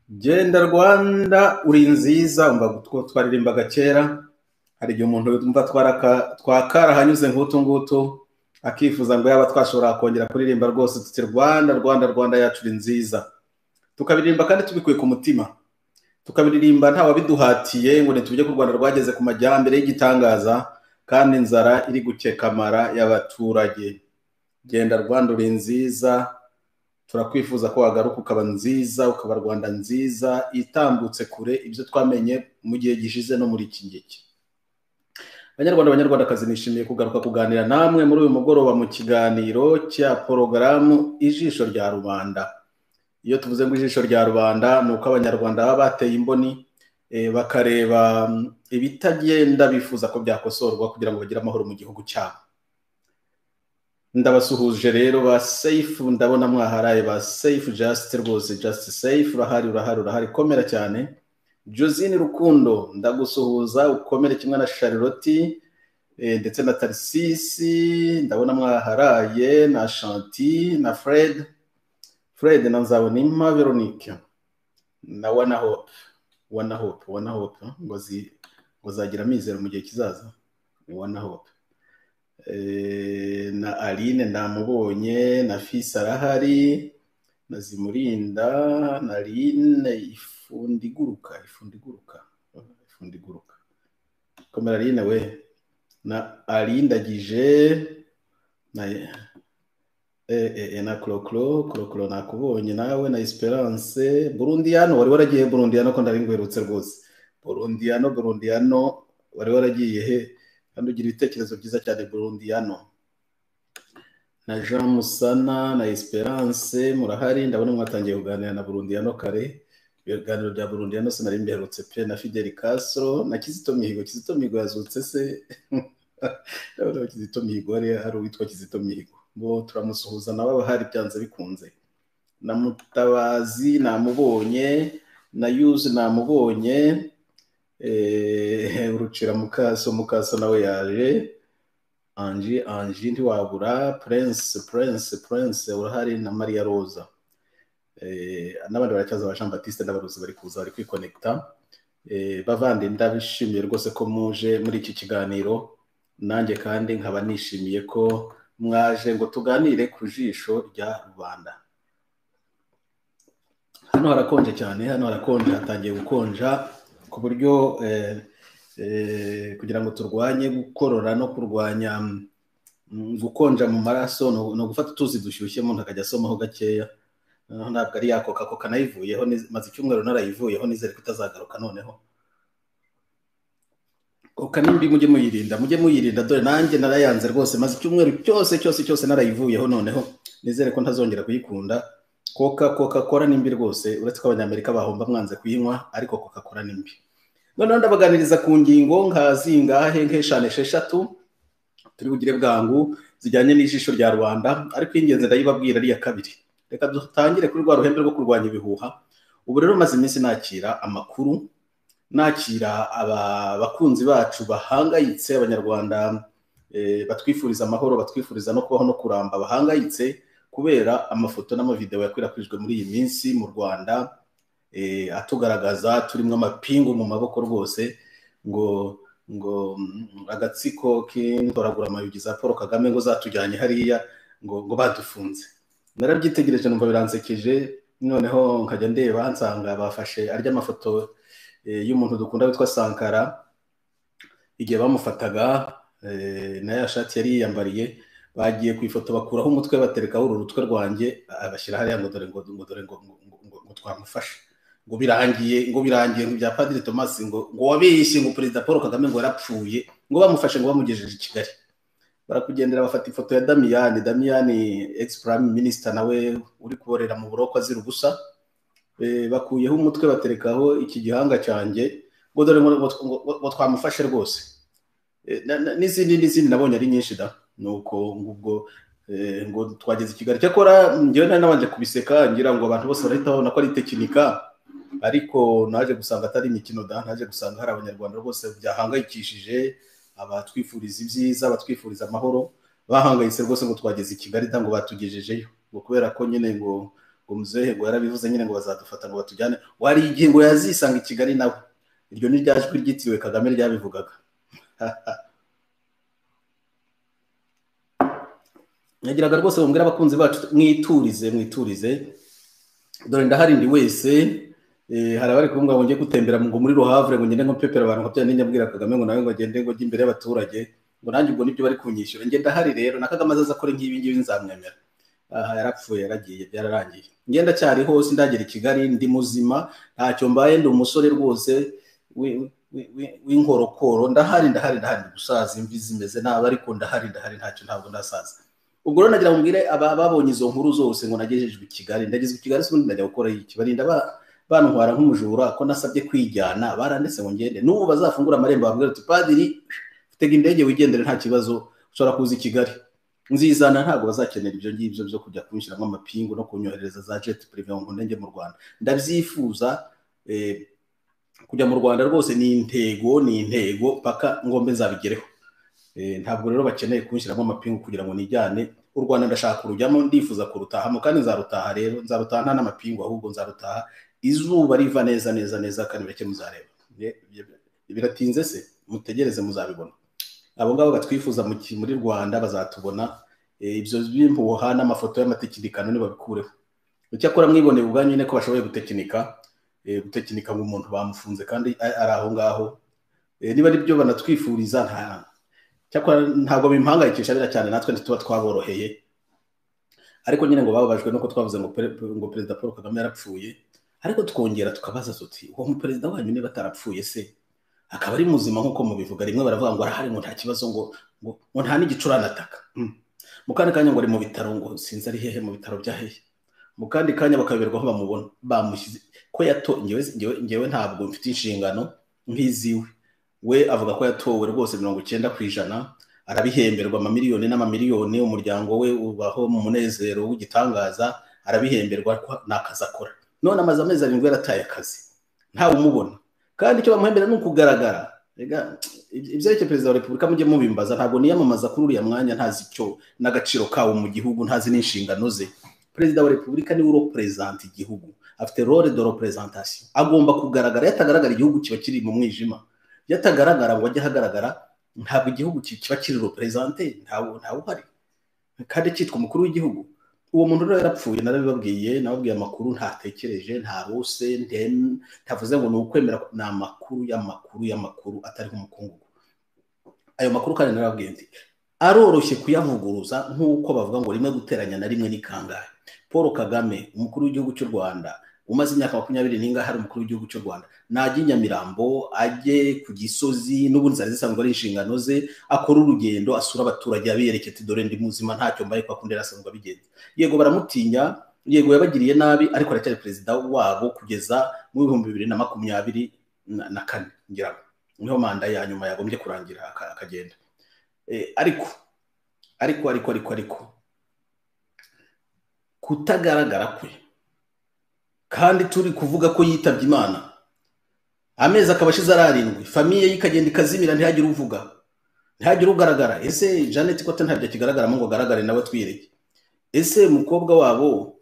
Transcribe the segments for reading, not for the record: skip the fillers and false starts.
Genda Rwanda uri nziza umva gutwo twaririmbaga kera. Hari igihe umuntu yumva twakara hanyuze nk'utu ngutu akifuza ngo yaba twashobora kongera kuririmba rwose tuti Rwanda Rwanda Rwanda yacu uri nziza, tukabiririmba kandi tubikuye ku mutima, tukabiririmba nta wabiduhatiye ngo nitubye ku Rwanda rwageze ku majyambere y'igitangaza kandi inzara iri gukekamara y'abaturage. Genda Rwanda uri nziza, turakwifuza ko wagaruka ukaba nziza, ukaba Rwanda nziza itambutse kure ibyo twamenye mu gihe gishize no muri iki ngiki. Banyarwanda banyarwandakazi, nishimiye kugaruka kuganira namwe muri uyu mugoroba mu kiganiro cya porogaramu Ijisho rya Rubanda. Iyo tuvuze ngo ijisho rya rubanda ni uko abanyarwanda baba bateye imboni bakareba ibitagenda bifuza ko byakosorwa kugira ngo bagire amahoro mu gihugu cyabo. Ndabasuhuje rero ba Safe, ndabona mwaharaye ba Safe just rwose, just Safe urahari komera cyane. Josine Rukundo ndagusuhuza ukomere kimwe na Charlotte ndetse na Tarsisi, ndabona mwaharaye na Shanti na Fred na Nzabonimpa Veronique na Wana Hope ngo zagira amizero mu gihe kizaza. Wana Hope na Aline ndamubonye, na Fisa arahari, na Zimurinda, na Line ifundiguruka komera Line we, na Alindagije na Clo nakubonye nawe, na Esperance Burundiano. Wari waragiye Burundiano ko ndari ngwerutse rwose. Burundiano wari waragiye he? Kandi ugira ibitekerezo byiza cyane Burundiano. Na Jean Musana na Esperance murahari, ndabona mwatangiye kuganira na Burundiano kare. Ibiganiro bya Burundiano sinari mbiherutse pe. Na Fidel Castro na Kizito Mihigo yazutse se. Ndabona Kizito Mihigo hari uwitwa Kizito Mihigo, bo turamusuhuza nawe abahari byanze bikunze. Na Mutabazi namubonye, na Yuzi namubonye, Urucira Mukaso nawe yaje, Angie ntiwabura, Prince urahari, na Maria Rosa, n'abandi baracyaza ba Jean Baptiste n'abaruzi bari kuza bari kwikonekta. Bavandi ndabishimiye rwose ko muje muri iki kiganiro, nanjye kandi nkaba nishimiye ko mwaje ngo tuganire ku jisho rya rubanda. Hano harakonje cyane, hatangiye gukonja ku buryo kugira ngo turwanye gukorora no kurwanya gukonja mu maraso no gufata tuzi dushyushye umuntu akajya asomaho gakeya. Ntabwo ari yakoka nayivuyeho, maze icyumweru narayivuyeho, nizere ko itazagaruka noneho. Koka nimbi mujye muyirinda dore nanjye narayanze rwose, maze icyumweru cyose narayivuyeho noneho, nizere ko ntazongera kuyikunda. Coca-Cola nimbi rwose, uretse ko abanyamerika bahomba mwanze kuyinywa, ariko Coca-Cola nimbi. Noneho ndabaganiriza ku ngingo nkazingahe nk'eshanu esheshatu turi bugire bwangu zijyanye n'ijisho rya rubanda, ariko ingenzi ndayibabwira ari ya kabiri. Reka dutangire kuri rwa ruhembe rwo kurwanya ibihuha. Ubu rero maze iminsi nakira amakuru, nakira abakunzi bacu bahangayitse, abanyarwanda batwifuriza amahoro, batwifuriza no kubaho no kuramba, bahangayitse kubera amafoto n'amavideo yakwirakwijwe muri iyi minsi mu Rwanda atugaragaza turimo amapingu mu maboko rwose, ngo agatsiko k'intoragura amayugi za Paul Kagame ngo zatujyanye hariya ngo badufunze. Narabyitegereje numva biransekeje, noneho nkajya ndeba nsanga bafashe arya amafoto y'umuntu dukunda witwa Sankara igihe bamufataga na ya shati yari yiyambariye, bagiye ku ifoto bakuraho umutwe baterekaho urutwe rwanjye abashyira hariya ngo dore ngo twamufashe. ngo birangiye ngo bya Padiri Thomas ngo wabeshye ngo Perezida Paul Kagame ngo yarapfuye ngo bamufashe ngo bamugejeje i Kigali. Barakugendera bafata ifoto ya Damiyani ex prime minister nawe uri kuborera mu buroko azira ubusa, bakuyeho umutwe baterekaho iki gihanga cyanjye ngo dore ngo twamufashe rwose. N'izindi nabonye ari nyinshi da, nuko ngubwo ngo twageze i Kigali. Cyakora njyewe nari nabanje kubiseka ngira ngo abantu bose barahita babona ko ari tekinika, ariko naje gusanga atari imikino da, naje gusanga hari abanyarwanda rwose byahangayikishije, abatwifuriza ibyiza, abatwifuriza amahoro, bahangayitse rwose ngo twageze i Kigali da, ngo batugejejeyo ngo kubera ko nyine ngo muzehe ngo yarabivuze nyine ngo bazadufata ngo batujyane, wari igihe ngo yazisanga i Kigali nawe. Iryo ni rya jwi ryitiriwe Kagame ryabivugaga. Nagiraga rwose bambwira abakunzi bacu mwiturize dore ndahari ndi wese. Hari abari kuvuga ngo ngiye gutembera ngo muri Ruhavre ngo ngende ngo pepera abantu ngo byane nyabwira Kagame ngo nawe ngo agende ngo imbere y'abaturage ngo nanjye ubwo nibyo bari kunyishyura. Nge ndahari rero na Kagame azaza akora ngibi nzamwemera. Yarapfuye yaragiye byararangiye. Ngenda cyari hose ndagera i Kigali ndi muzima, ntacyo mbaye, ndi umusore rwose w'inkorokoro. Ndahari gusaza, imvi zimeze nabi, ariko ndahari ntacyo, ntabwo ndasaza. Ubwo rero nagira mubwire babonye izo nkuru zose ngo nagejejwe i Kigali. Ndagezwe i Kigali se ndajya gukora iki? Barinda bantwara nk'umujura ko nasabye kwijyana, barandetse ngo ngende. N'ubu bazafungura amarembo babwira ati Padiri tega indege wigendere nta kibazo, ushobora kuza i Kigali. Nzizana, ntabwo bazakenera ibyo ngibyo byo kujya kunshyiramo amapingu no kunyohereza za jet privé ngo ndenge mu Rwanda. Ndabyifuza kujya mu Rwanda rwose ni intego paka ngombe nzabigereho. Ntabwo rero bakeneye kunshyiramo amapingu kugira ngo nijyane. U Rwanda ndashaka kurujyamo, ndifuza kurutahamo, kandi nzarutaha rero, nzarutaha nta n'amapingu, ahubwo nzarutaha izuba riva neza kandi bake muzareba. Biratinze se, mutegereze muzabibona. Abo ngabo batwifuza muri Rwanda bazatubona. Ibyo bimpuha n'amafoto y'amatekinikano ni babikureho. Cyakora mwiboneye ubwanyu nyine ko bashoboye gutekinika ngo umuntu bamufunze kandi ari aho ngaho. Niba ari byo banatwifuriza, cyakora ntabwo bimpangayikisha bira cyane, natwe ntituba twaboroheye. Ariko nyine ngo bababajwe nuko twavuze ngo Perezida Paul Kagame yarapfuye, ariko tukongera tukabaza tuti uwo muperezida wanyu niba atarapfuye se akaba ari muzima nk'uko mubivuga, rimwe baravuga ngo arahari ngo nta kibazo ngo nta n'igicurane ataka. Mu kandi kanya ngo ari mu bitaro, ngo sinzi ari hehe, mu bitaro bya hehe. Mu kandi kanya bakaberwa aho bamubona, bamushyize ko ngewe ntabwo mfite inshingano nk'iziwe. We avuga ko yatowe rwose 90%, arabihemberwa amamiliyoni n'amamiliyoni, umuryango we ubaho mu munezero w'igitangaza, arabihemberwa n'akazi akora. None amaze amezi 7 yarataye akazi, ntawe umubona, kandi icyo bamuhembera ni ukugaragara. Rega ibyo Perezida wa Repubulika mujye mubimbaza, ntabwo niyamamaza kuri uriya mwanya ntazi icyo n'agaciro kawo mu gihugu, ntazi n'inshingano ze. Perezida wa Repubulika ni uro represent igihugu, afite role de représentation, agomba kugaragara. Yatagaragara igihugu kiba kiri mu mwijima, yatagaragara ngo ajye hagaragara, ntabwo igihugu kiba kiri represente, ntawe uhari kandi cyitwa umukuru w'igihugu. Uwo muntu rero yarapfuye, nababwiye amakuru ntatekereje, ntarose, ntavuze ngo ni ukwemera, ni amakuru atari nk'umukungugu. Ayo makuru kandi narababwiye nti aroroshye kuyavuguruza, nk'uko bavuga ngo rimwe guteranya na rimwe ni kangahe. Paul Kagame umukuru w'igihugu cy'u Rwanda umaze imyaka 20 n'inga hari umukuru w'igihugu cy'u Rwanda, najye Nyamirambo, ajye ku Gisozi, n'ubundi zari zisanzwe ari inshingano ze, akora urugendo asura abaturage, abereke ati dore ndi muzima, ntacyo mbaye kwa kundi rasanzwe abigenza. Yego baramutinya, yego yabagiriye nabi, ariko aracyari perezida wabo kugeza mu 2024 ngira ngo niho manda ya nyuma yagombye kurangira akagenda. Ariko kutagaragara kwe, kandi turi kuvuga ko yitabye Imana, amezi akabashize ararindwi, famiye yikagenda ikazimira, ntihagire uvuga, ntihagire ugaragara. Ese Janet ko ntabyo kigaragara ngo garagare nawe twireke. Ese umukobwa wabo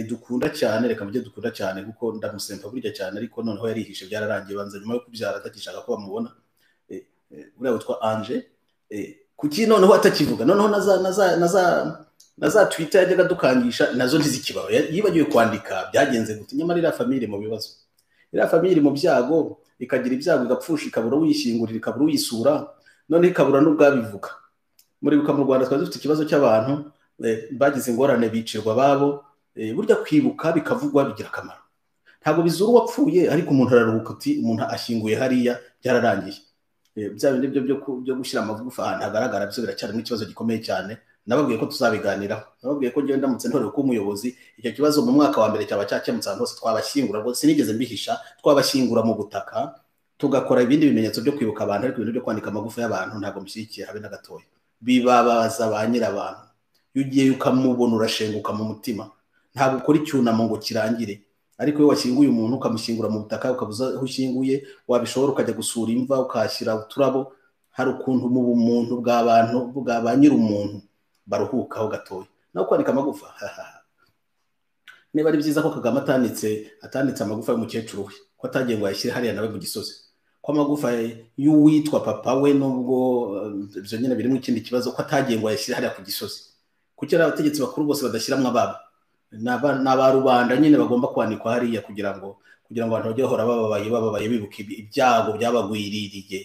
dukunda cyane, reka mujye dukunda cyane kuko ndamusempa burya cyane, ariko noneho yarihishe byararangiye, banza nyuma yo kubyara atakishaka ko bamubona. Uriya witwa Ange, kuki noneho atakivuga, noneho naza Twitter yajyaga dukangisha nazo ntizikibaho, yibagiwe kwandika byagenze gute. Nyamara iriya famille mu bibazo, iriya famille mu byago, ikagira ibyago igapfusha, ikabura uyishingurira, ikabura uyisura, none ikabura n'ubwabivuga. Muri buka mu Rwanda twaje dufite ikibazo cy'abantu bagize ingorane bicirwa babo, burya kwibuka bikavugwa bigira akamaro. ntabwo bizura uwapfuye ariko umuntu araruhuka uti umuntu ashyinguye hariya byararangiye. Bya bindi byo gushyira amagufa ahantu hagaragara byo biracyarimo ikibazo gikomeye cyane. Nababwiye ko tuzabiganiraho, nababwiye ko ngenda ndamutse ntorewe ko umuyobozi icyo kibazo mu mwaka wa mbere cyaba cyakemutse ahantu hose twabashyingura rwose, sinigeze mbihisha, twabashyingura mu butaka tugakora ibindi bimenyetso byo kwibuka abantu, ariko ibintu byo kwandika amagufa y'abantu ntabwo mushyigikiye habe na gatoya. Bibabaza ba nyirabantu, iyo ugiye ukamubona urashenguka mu mutima, ntabwo ukora icyunamo ngo kirangire. Ariko iyo washyinguye umuntu ukamushyingura mu butaka ukabuza aho ushyinguye, wabishobora ukajya gusura imva ukahashyira uturabo, hari ukuntu mu bumuntu bw'abantu bwa ba nyir'umuntu baruhukaho gatoya. Naho kwandika amagufa niba ari byiza ko Kagame atanditse amagufa y'umukecuru we, ko atagiye ngo yashyire hariya nawe mu Gisozi, ko amagufa y'uwitwa papa we nubwo ibyo nyine birimo ikindi kibazo, ko atagiye ngo yashyire hariya ku Gisozi. Kuki ari abategetsi bakuru bose badashyiramo ababo? N'aba rubanda nyine bagomba kwanikwa hariya kugira ngo abantu bajye bahora bababaye bibuka ibyago byabagwiririye.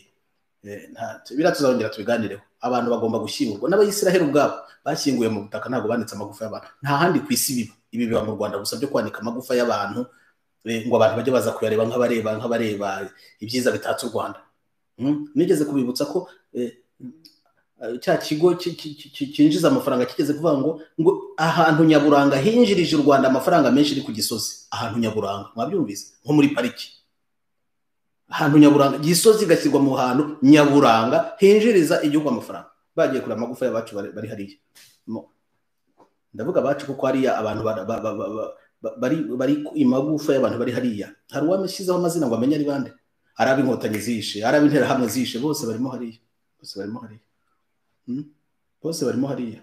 Bira tuzongera tubiganireho. Abantu bagomba gushyingurwa, n'abayisiraheli ubwabo bashyinguye mu butaka, ntabwo banditse amagufa y'abantu. Nta handi ku isi biba ibi, biba mu Rwanda gusa byo kwanika amagufa y'abantu ngo abantu bajye baza kuyareba nk'abareba ibyiza bitatse u Rwanda. Nigeze kubibutsa ko cya kigo cyinjiza amafaranga kigeze kuvuga ngo ahantu nyaburanga hinjirije u Rwanda amafaranga menshi ari ku Gisozi. Ahantu nyaburanga mwabyumvise, nko muri pariki, ahantu nyaburanga Gisozi gashyirwa mu hantu nyaburanga hinjiriza igihugu amafaranga. Bagiye kure amagufa y'abacu bari hariya, ndavuga abacu kuko hariya abantu bari imagufa y'abantu bari hariya. Hari uwamashyizeho amazina ngo amenye ari bande? Hari ab'inkotanyi zishe, hari ab'interahamwe zishe, bose barimo hariya, bose barimo hariya.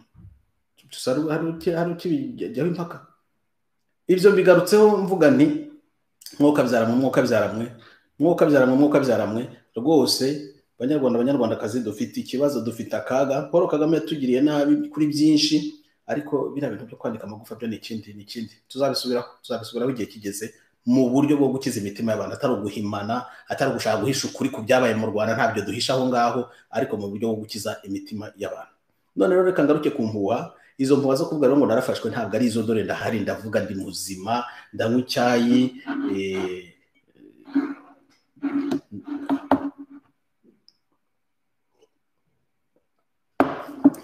Hari ukibijyaho impaka. Ibyo mbigarutseho mvuga nti mwuka byaramwe rwose. Banyarwandakazi, dufite ikibazo, dufite akaga. Paul Kagame yatugiriye nabi kuri byinshi, ariko biriya bintu byo kwandika amagufa byo ni ikindi tuzabisubiraho igihe kigeze, mu buryo bwo gukiza imitima y'abantu, atari uguhimana, atari ugushaka guhisha ukuri ku byabaye mu Rwanda, ntabyo duhisha aho ngaho, ariko mu buryo bwo gukiza imitima y'abantu. None rero reka ngaruke ku mpuha. Izo mpuha zo kuvuga rero ngo narafashwe ntabwo ari izo, dore ndahari, ndavuga, ndi muzima, ndanywa icyayi.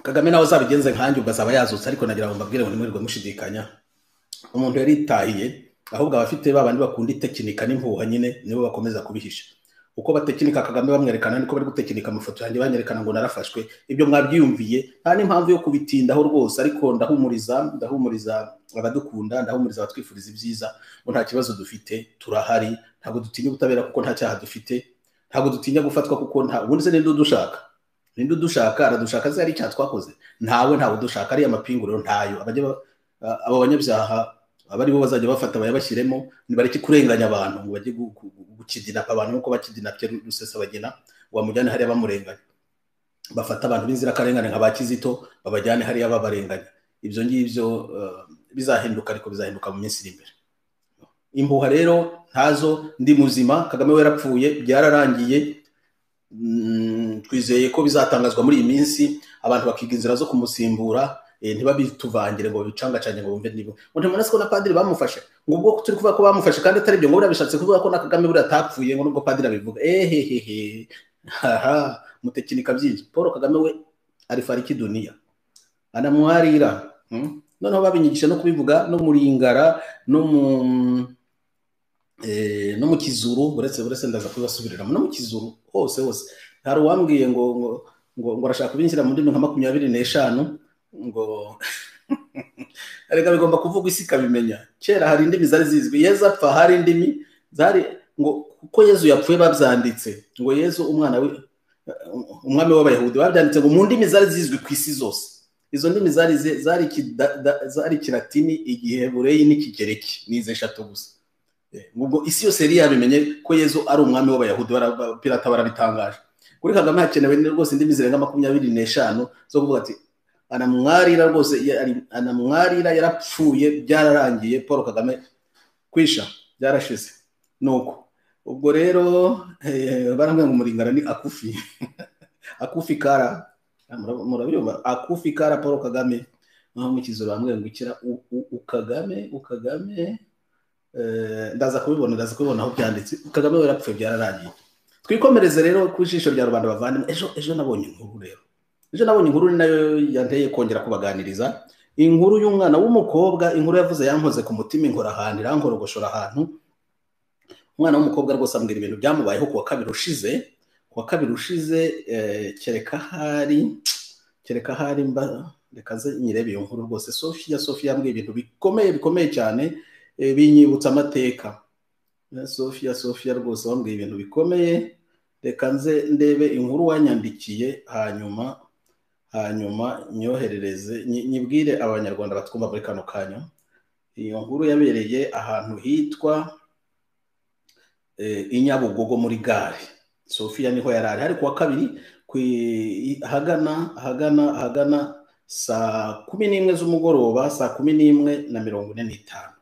Kagame nawe azabigenze nkanjye ubwo yazutse, ariko nagira ngo mbabwire ngo nimwirirwe mushidikanya. Umuntu yaritahiye, ahubwo abafite babandi bakunda itekinika n'impuha nyine nibo bakomeza kubihisha. Uko batekinika Kagame bamwerekana, niko bari gutekinika amafoto yanjye banyerekana ngo narafashwe. Ibyo mwabyiyumviye, nta n'impamvu yo kubitindaho rwose, ariko ndahumuriza abadukunda, ndahumuriza abatwifuriza ibyiza, ngo nta kibazo dufite, turahari, ntabwo dutinya ubutabera kuko nta cyaha dufite, ntabwo dutinya gufatwa kuko ubundi se ninde udushaka aradushaka se ari icyaha twakoze? Ntawe udushaka, ari amapingu rero ntayo. Abo banyabyaha abari bo bazajya bafata bayabashyiremo, nibareke kurenganya abantu ngo bajye gukidinapa abantu nk'uko bakidinapye Rusesabagina, wamujyane hariya bamurenganya. Bafata abantu b'inzirakarengane nka ba Kizito babajyane hariya babarenganya. Ibyo ngibyo bizahinduka, ariko bizahinduka mu minsi iri imbere. Impuha rero ntazo, ndi muzima. Kagame we yarapfuye, byararangiye. Twizeye ko bizatangazwa muri iyi minsi, abantu bakiga inzira zo kumusimbura, ntibabituvangire ngo bicangacanye ngo bumve nibo. Ntimubona ko na padiri bamufashe, ngo ubwo turi kuvuga ko bamufashe kandi atari byo, ngo birabishatse kuvuga ko na Kagame buriya atapfuye, ngo nubwo padiri abivuga. Mutekinika byinshi. Paul Kagame we ari fariki dunia, anamwarira. Noneho babinyigisha no kubivuga no muri Ngara no mu Kizuru, uretse ndaza kubasubiriramo no mu Kizuru hose. Hari uwambwiye ngo arashaka kubinshyira mu ndimi nka 25 ngo arega bigomba kuvuga isi kabimenya. Kera hari indimi zari zizwi, Yezu apfa hari indimi zari ngo kuko Yezu yapfuye babyanditse ngo Yezu umwami w'Abayahudi, babyanditse ngo mu ndimi zari zizwi ku isi zose. Izo ndimi zari Kilatini, Igihebureyi n'Ikigereki, nize 3 gusa. Ubwo isi yose yari yabimenye ko Yezu ari umwami w'Abayahudi, Pirata barabitangaje. Kuri Kagame hakenewe rwose indimi zirenga 25 zo kuvuga ati anamwarira rwose, anamwarira, yarapfuye, byararangiye. Paul Kagame kwisha byarashize. Nuko ubwo rero barambwira ngo muri Ngara ni akufi akufi kara, murabyumva, akufi kara Paul Kagame. Naho mu Kizuru bambwira ngo ikira ukagame ndaza kubibona aho byanditse. Kagame we yarapfuye byararangiye. Twikomereze rero ku ijisho rya rubanda bavandimwe. Ejo nabonye inkuru rero. Ejo nabonye inkuru ni nayo yanteye kongera kubaganiriza. Inkuru y'umwana w'umukobwa, inkuru yavuze yankoze ku mutima, inkora ahantu, irankorogoshora ahantu. Umwana w'umukobwa rwose ambwira ibintu byamubayeho kuwa kabiri ushize, kereka hari reka ze nyirebe iyo nkuru rwose. Sofia yambwiye ibintu bikomeye cyane, binyibutsa amateka. Sofia rwose wambwiye ibintu bikomeye. Reka nze ndebe inkuru wanyandikiye, hanyuma nyoherereze, nyibwire abanyarwanda batwumva muri kano kanya. Iyo nkuru yabereye ahantu hitwa Inyabugogo muri gare. Sofia niho yarari, hari kuwa kabiri hagana saa 11 z'umugoroba, saa 11:45.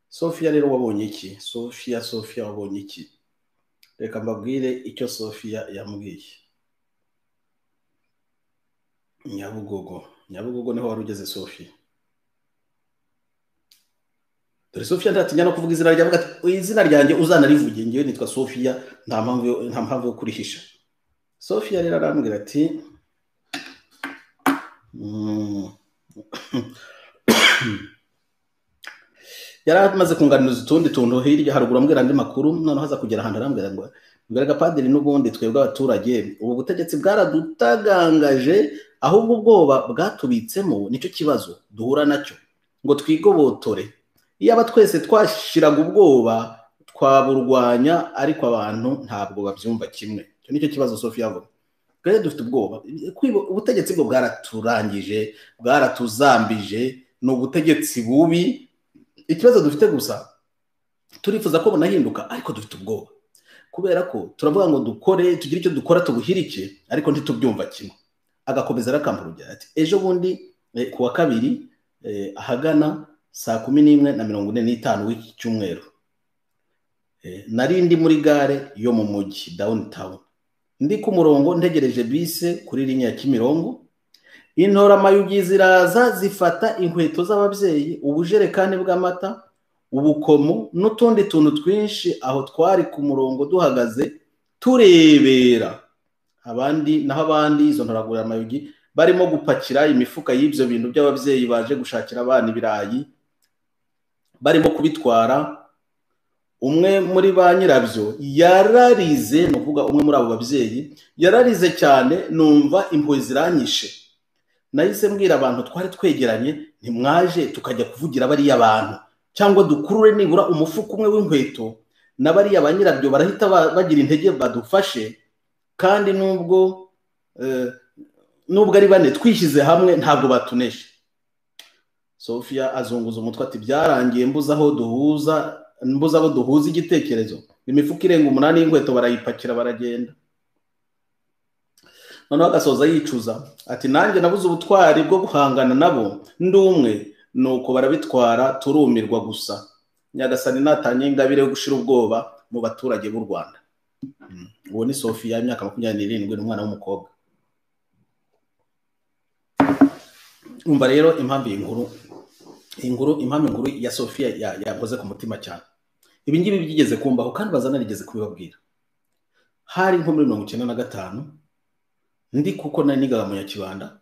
Sofia rero wabonye iki? Sofia wabonye iki? Reka mbabwire icyo Sofia yambwiye. Nyabugogo niho wari ugeze Sofia. Dore Sofia ndatinya no kuvuga izina ryavuga ati izina ryanjye uzanarivuge, ngiye nitwa Sofia, nta mpamvu yo kurihisha. Sofia rero arambwira ati yari amaze kunganiriza utundi tuntu hirya haruguru, ambwira andi makuru. Noneho haza kugera ahantu arambwira ngo mbega padiri, n'ubundi twebwe abaturage ubu butegetsi bwaradutagangaje, ahubwo ubwoba bwatubitsemo nicyo kibazo duhura nacyo, ngo twigobotore. Iyaba twese twashiraga ubwoba twaburwanya, ariko abantu ntabwo babyumva kimwe. Icyo nicyo kibazo Sofia avuga. Twese dufite ubwoba, ubutegetsi bwo bwaraturangije, bwaratuzambije, ni ubutegetsi bubi. Ikibazo dufite gusa, turifuza ko bunahinduka, ariko dufite ubwoba kubera ko turavuga ngo tugire icyo dukora tubuhirike, ariko ntitubyumva kimwe. Agakomeza arakamburugera ati ejo bundi kuwa kabiri ahagana saa 11:45 w'iki cyumweru, nari ndi muri gare yo mu mujyi downtown, ndi ku murongo ntegereje bise kuri linya ya Kimirongo. Intoramayugi ziraza zifata inkweto z'ababyeyi, ubujerekani bw'amata, ubukomo n'utundi tuntu twinshi aho twari ku murongo duhagaze turebera. Abandi izo ntoramayugi barimo gupakira imifuka y'ibyo bintu by'ababyeyi baje gushakira abana ibirayi, barimo kubitwara. Umwe muri ba nyirabyo yararize, no kuvuga umwe muri abo babyeyi yararize cyane, numva impuhwe ziranyishe. Nahise mbwira abantu twari twegeranye, ntimwaje tukajya kuvugira bariya abantu, cyangwa dukurure nibura umufuka umwe w'inkweto, na bariya ba nyirabyo barahita bagira intege badufashe. Kandi nubwo ari bane twishyize hamwe ntabwo batuneshe. Sofia azunguza umutwe ati byarangiye, mbuza abo duhuza igitekerezo. Imifuka irenga 8 y'inkweto barayipakira baragenda. Noneho agasoza yicuza ati nanjye nabuze ubutwari bwo guhangana nabo, ndumwe nuko barabitwara turumirwa gusa. Nyagasani natanye ingabire yo gushira ubwoba mu baturage b'u Rwanda. Uwo ni Sofia y'imyaka 27, n'umwana w'umukobwa. Umva rero impamvu inkuru ya Sofia yakoze ku mutima cyane. Ibi ngibi byigeze kumbaho kandi bazanarigeze kubibabwira. Hari nko muri 1995, ndi kuko nari nigaga mu Nyakibanda,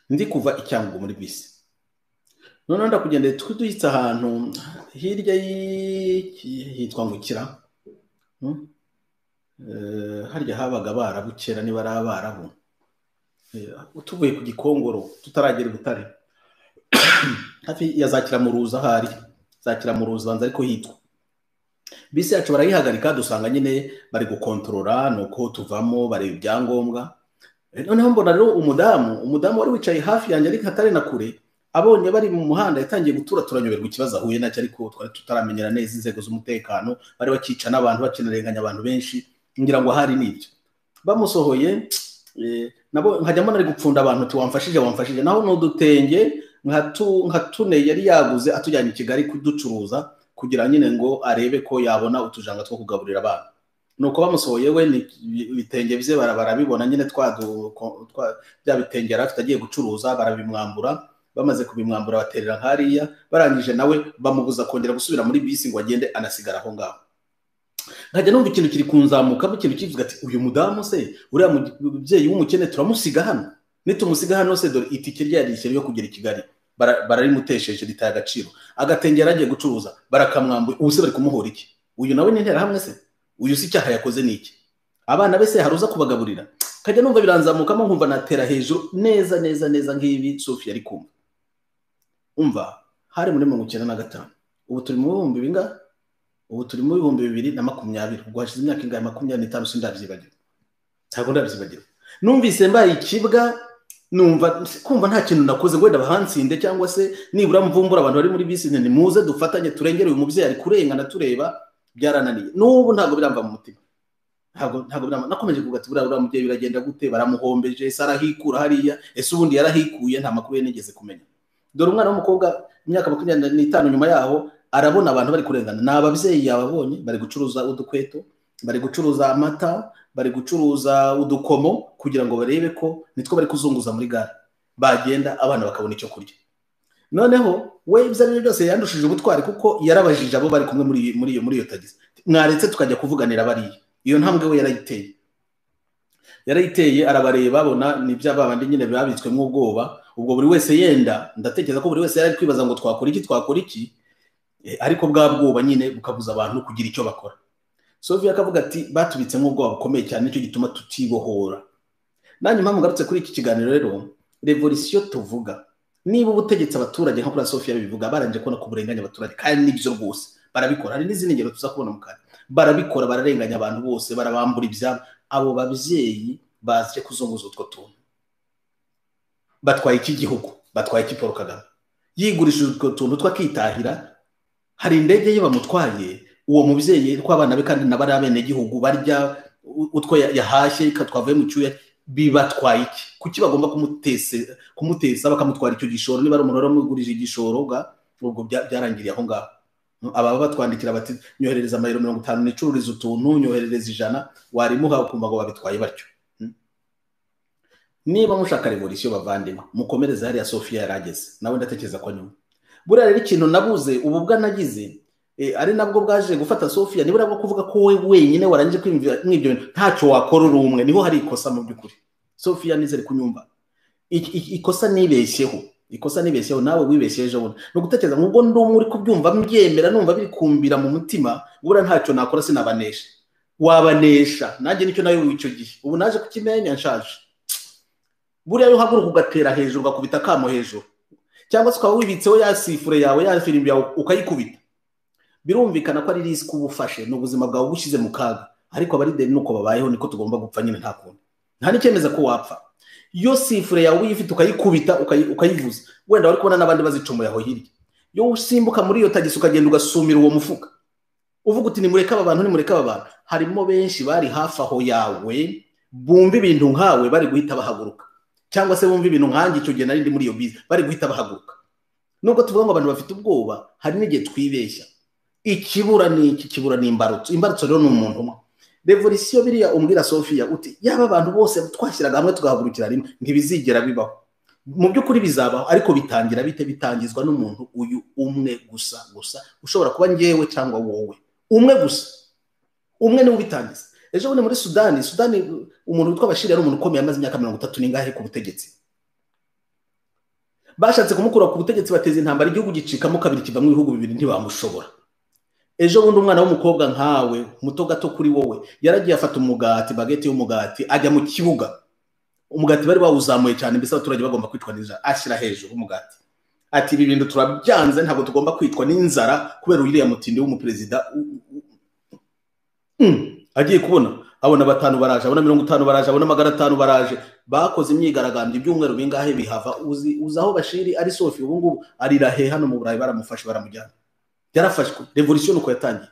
ndi kuva Icyangugu muri bisi. Noneho ndakugenda twitsa ahantu hirya hitwa ngo Kira. Harya habaga barabukera niba ari abarabu. Utuvuye ku Gikongoro tutaragera Butare. Hafi ya Zakira mu Ruza, hari Zakira mu Ruza banza ariko hitwa. Bisi yacu barayihagarika, dusanga nyine bari gukontorora nuko tuvamo bari ibyangombwa. Noneho mbona rero umudamu wari wicaye hafi yanjye ariko atari na kure, abonye bari mu muhanda yatangiye gutura, turanyoberwa ikibazo ahuye nacyo, ariko twari tutaramenyera neza inzego z'umutekano, bari bakica n'abantu, bakinarenganya abantu benshi, ngira ngo hari n'ibyo. Bamusohoye nabo nkajyamo nari gupfunda abantu tuwamfashije, naho n'udutenge nka tune yari yaguze atujyanye i Kigali kuducuruza, kugira nyine ngo arebe ko yabona utujanga two kugaburira abana. Nuko bamusohoye we ibitenge bye barabibona nyine bya bitenge afite agiye gucuruza, barabimwambura, bamaze kubimwambura baterera nkariya barangije nawe bamubuza kongera gusubira muri bisi ngo agende anasigara aho ngaho. Nkajya numva ikintu kiri kunzamuka mu kintu kivuga ati uyu mudamu se uriya mubyeyi w'umukene turamusiga hano, nitumusiga hano se dore itike ryarishyira yo kugera i Kigali bararimutesheje ritaye agaciro, agatengera agiye gucuruza barakamwambuye, ubu se bari kumuhora iki? Uyu nawe ni intera hamwe se? Uyu si icyaha yakoze niki? Abana be se haruza kubagaburira? Kajya numva biranzamukamo nkumva natera hejuru neza neza neza nk'ibi Sophie ari kumva. Umva hari muri 1995, ubu turi mu bihumbi binga, ubu turi mu bihumbi 2020, ubwo hashize imyaka ingahe? 25 sindavyibagira, ntabwo ndavyibagira. Numvise mbaye ikibwa, numva kumva nta kintu nakoze ngo ndabahansinde cyangwa se nibura mvumbura abantu bari muri bisi ni muze dufatanye turengere uyu mubyeyi ari kurengana tureba, byarananiye. N'ubu ntabwo biramba mu mutima, ntabwo biramba. Nakomeje kuvuga ati buriya mubyeyi biragenda gute, baramuhombeje, sarahikura hariya, ese ubundi yarahikuye, nta makuru ye nigeze kumenya. Dore umwana w'umukobwa imyaka 25 nyuma yaho arabona abantu bari kurengana, n'ababyeyi yababonye bari gucuruza udukweto, bari gucuruza amata, bari gucuruza udukomo kugira ngo barebe ko nitwo bari kuzunguza muri gare, bagenda abana bakabona icyo kurya. Noneho we ibyo byose yandushije ubutwari kuko yarabajije abo bari kumwe muri iyo tagisi, mwaretse tukajya kuvuganira bariya. Iyo ntambwe we yarayiteye arabareba abona nibyo abandi nyine babitswe mu bwoba. Ubwo buri wese yenda, ndatekereza ko buri wese yari kwibaza ngo twakora iki, ariko bwa bwoba nyine bukabuza abantu kugira icyo bakora. Sophie akavuga ati batubitse mu bwoba bukomeye cyane, nicyo gituma tutibohora. Nanjye mpamvu ngarutse kuri iki kiganiro rero, revolution tuvuga, niba ubutegetsi abaturage nka kuri Sophie bivuga baranje kubona ku burenganya abaturage, kandi nibyo rwose barabikora. Hari n'izindi ngero tuzakubona mu kanya, barabikora, bararenganya abantu bose, barabambura ibyabo. Abo babyeyi baje kuzunguza utwo tuntu, batwaye iki gihugu, batwaye iki Paul Kagame, yigurishije utwo tuntu twakitahira. Hari indege ye bamutwaye uwo mubyeyi tw'abana be, kandi nabari abene gihugu barya utwo yahashye katwavuye mu cyuya, bibatwaye iki? Kuki bagomba kumutesa bakamutwara icyo gishoro? Niba ari umuntu waramugurije igishoro ubwo byarangiriye aho ngaho. Aba batwandikira bati nyoherereza amayero 50 nicururiza utuntu, nyoherereza 100, warimuha ukumva ngo babitwaye batyo. Niba mushaka revolution bavandimwe, mukomereze hariya Sophie yarageze, nawe ndatekereza ko nyuma. Buriya rero ikintu nabuze ubu bwanagize ari nabwo bwaje gufata Sophie, nibura bwo kuvuga ko we wenyine warangije kwimvira mwibyo ntacyo wakora uri umwe, niho hari ikosa mu byukuri. Sophie nizere kunyumva ikosa nibeshyeho, nawe wibeshyeje wowe no gutekereza ngo ndi umwe uri kubyumva mbyemera, numva biri kumbira mu mutima, bura ntacyo nakora sinabanesha. Wabanesha nanjye nicyo nayo wicyo gihe, ubu naje kukimenya nshaje. Buriya yo haguruka ugatera hejuru, ugakubita kamo hejuru, cyangwa se ukaba wibitseho ya sifure yawe, ya firimbi yawe ukayikubita, birumvikana ko ari risk ubufashe, n'ubuzima bwawe bushize mu kaga. Ariko abari deni nuko babayeho, niko tugomba gupfa nyine, nta kundi, nta nikemeza ko wapfa. Yo sifure yawe uyifite ukayikubita ukayivuza, wenda wari kubona n'abandi bazicumuye aho hirya. Yo usimbuka muri iyo tagisi ukagenda ugasumira uwo mufuka, uvuga uti nimureka aba bantu. Harimo benshi bari hafi aho yawe bumva ibintu nkawe bari guhita bahaguruka, cyangwa se bumva ibintu nkanjye icyo gihe nari ndi muri iyo bizi bari guhita bahaguruka. Nubwo tuvuga ngo abantu bafite ubwoba, hari n'igihe twibeshya. Ikibura ni imbarutso rero ni umuntu umwe. Revolution biriya umbwira Sophie uti yaba abantu bose twashyiraga hamwe tugahagurukira rimwe, ntibizigera bibaho. Mu by'ukuri bizabaho, ariko bitangira bitangizwa n'umuntu uyu umwe gusa ushobora kuba ngewe cyangwa wowe, umwe gusa, umwe niwe ubitangiza. Ejo bundi muri Sudani umuntu witwa Bashir yari umuntu ukomeye, amaze imyaka 30 n'ingahe ku butegetsi. Bashatse kumukura ku butegetsi, bateza intambara, igihugu gicikamo kabiri, kiva mu bihugu bibiri, ntibamushobora. Ejo bundi umwana w'umukobwa nkawe muto gato kuri wowe yaragiye afata umugati, bagete y'umugati, ajya mu kibuga. Umugati bari bawuzamuye cyane, mbese abaturage bagomba kwitwa n'inzara, ashyira hejuru umugati ati ibi bintu turabyanze, ntabwo tugomba kwitwa n'inzara kubera uriya mutindi w'umuperezida. Agiye kubona abona 5 baraje, abona 50 baraje, abona 500 baraje, bakoze imyigaragambyo ibyumweru bingahe bihava. Uzaho Bashiri ari Sophie ubu ngubu arirahe hano mu Burayi, baramufashe baramujyana, yarafashwe. Revolution uko yatangiye.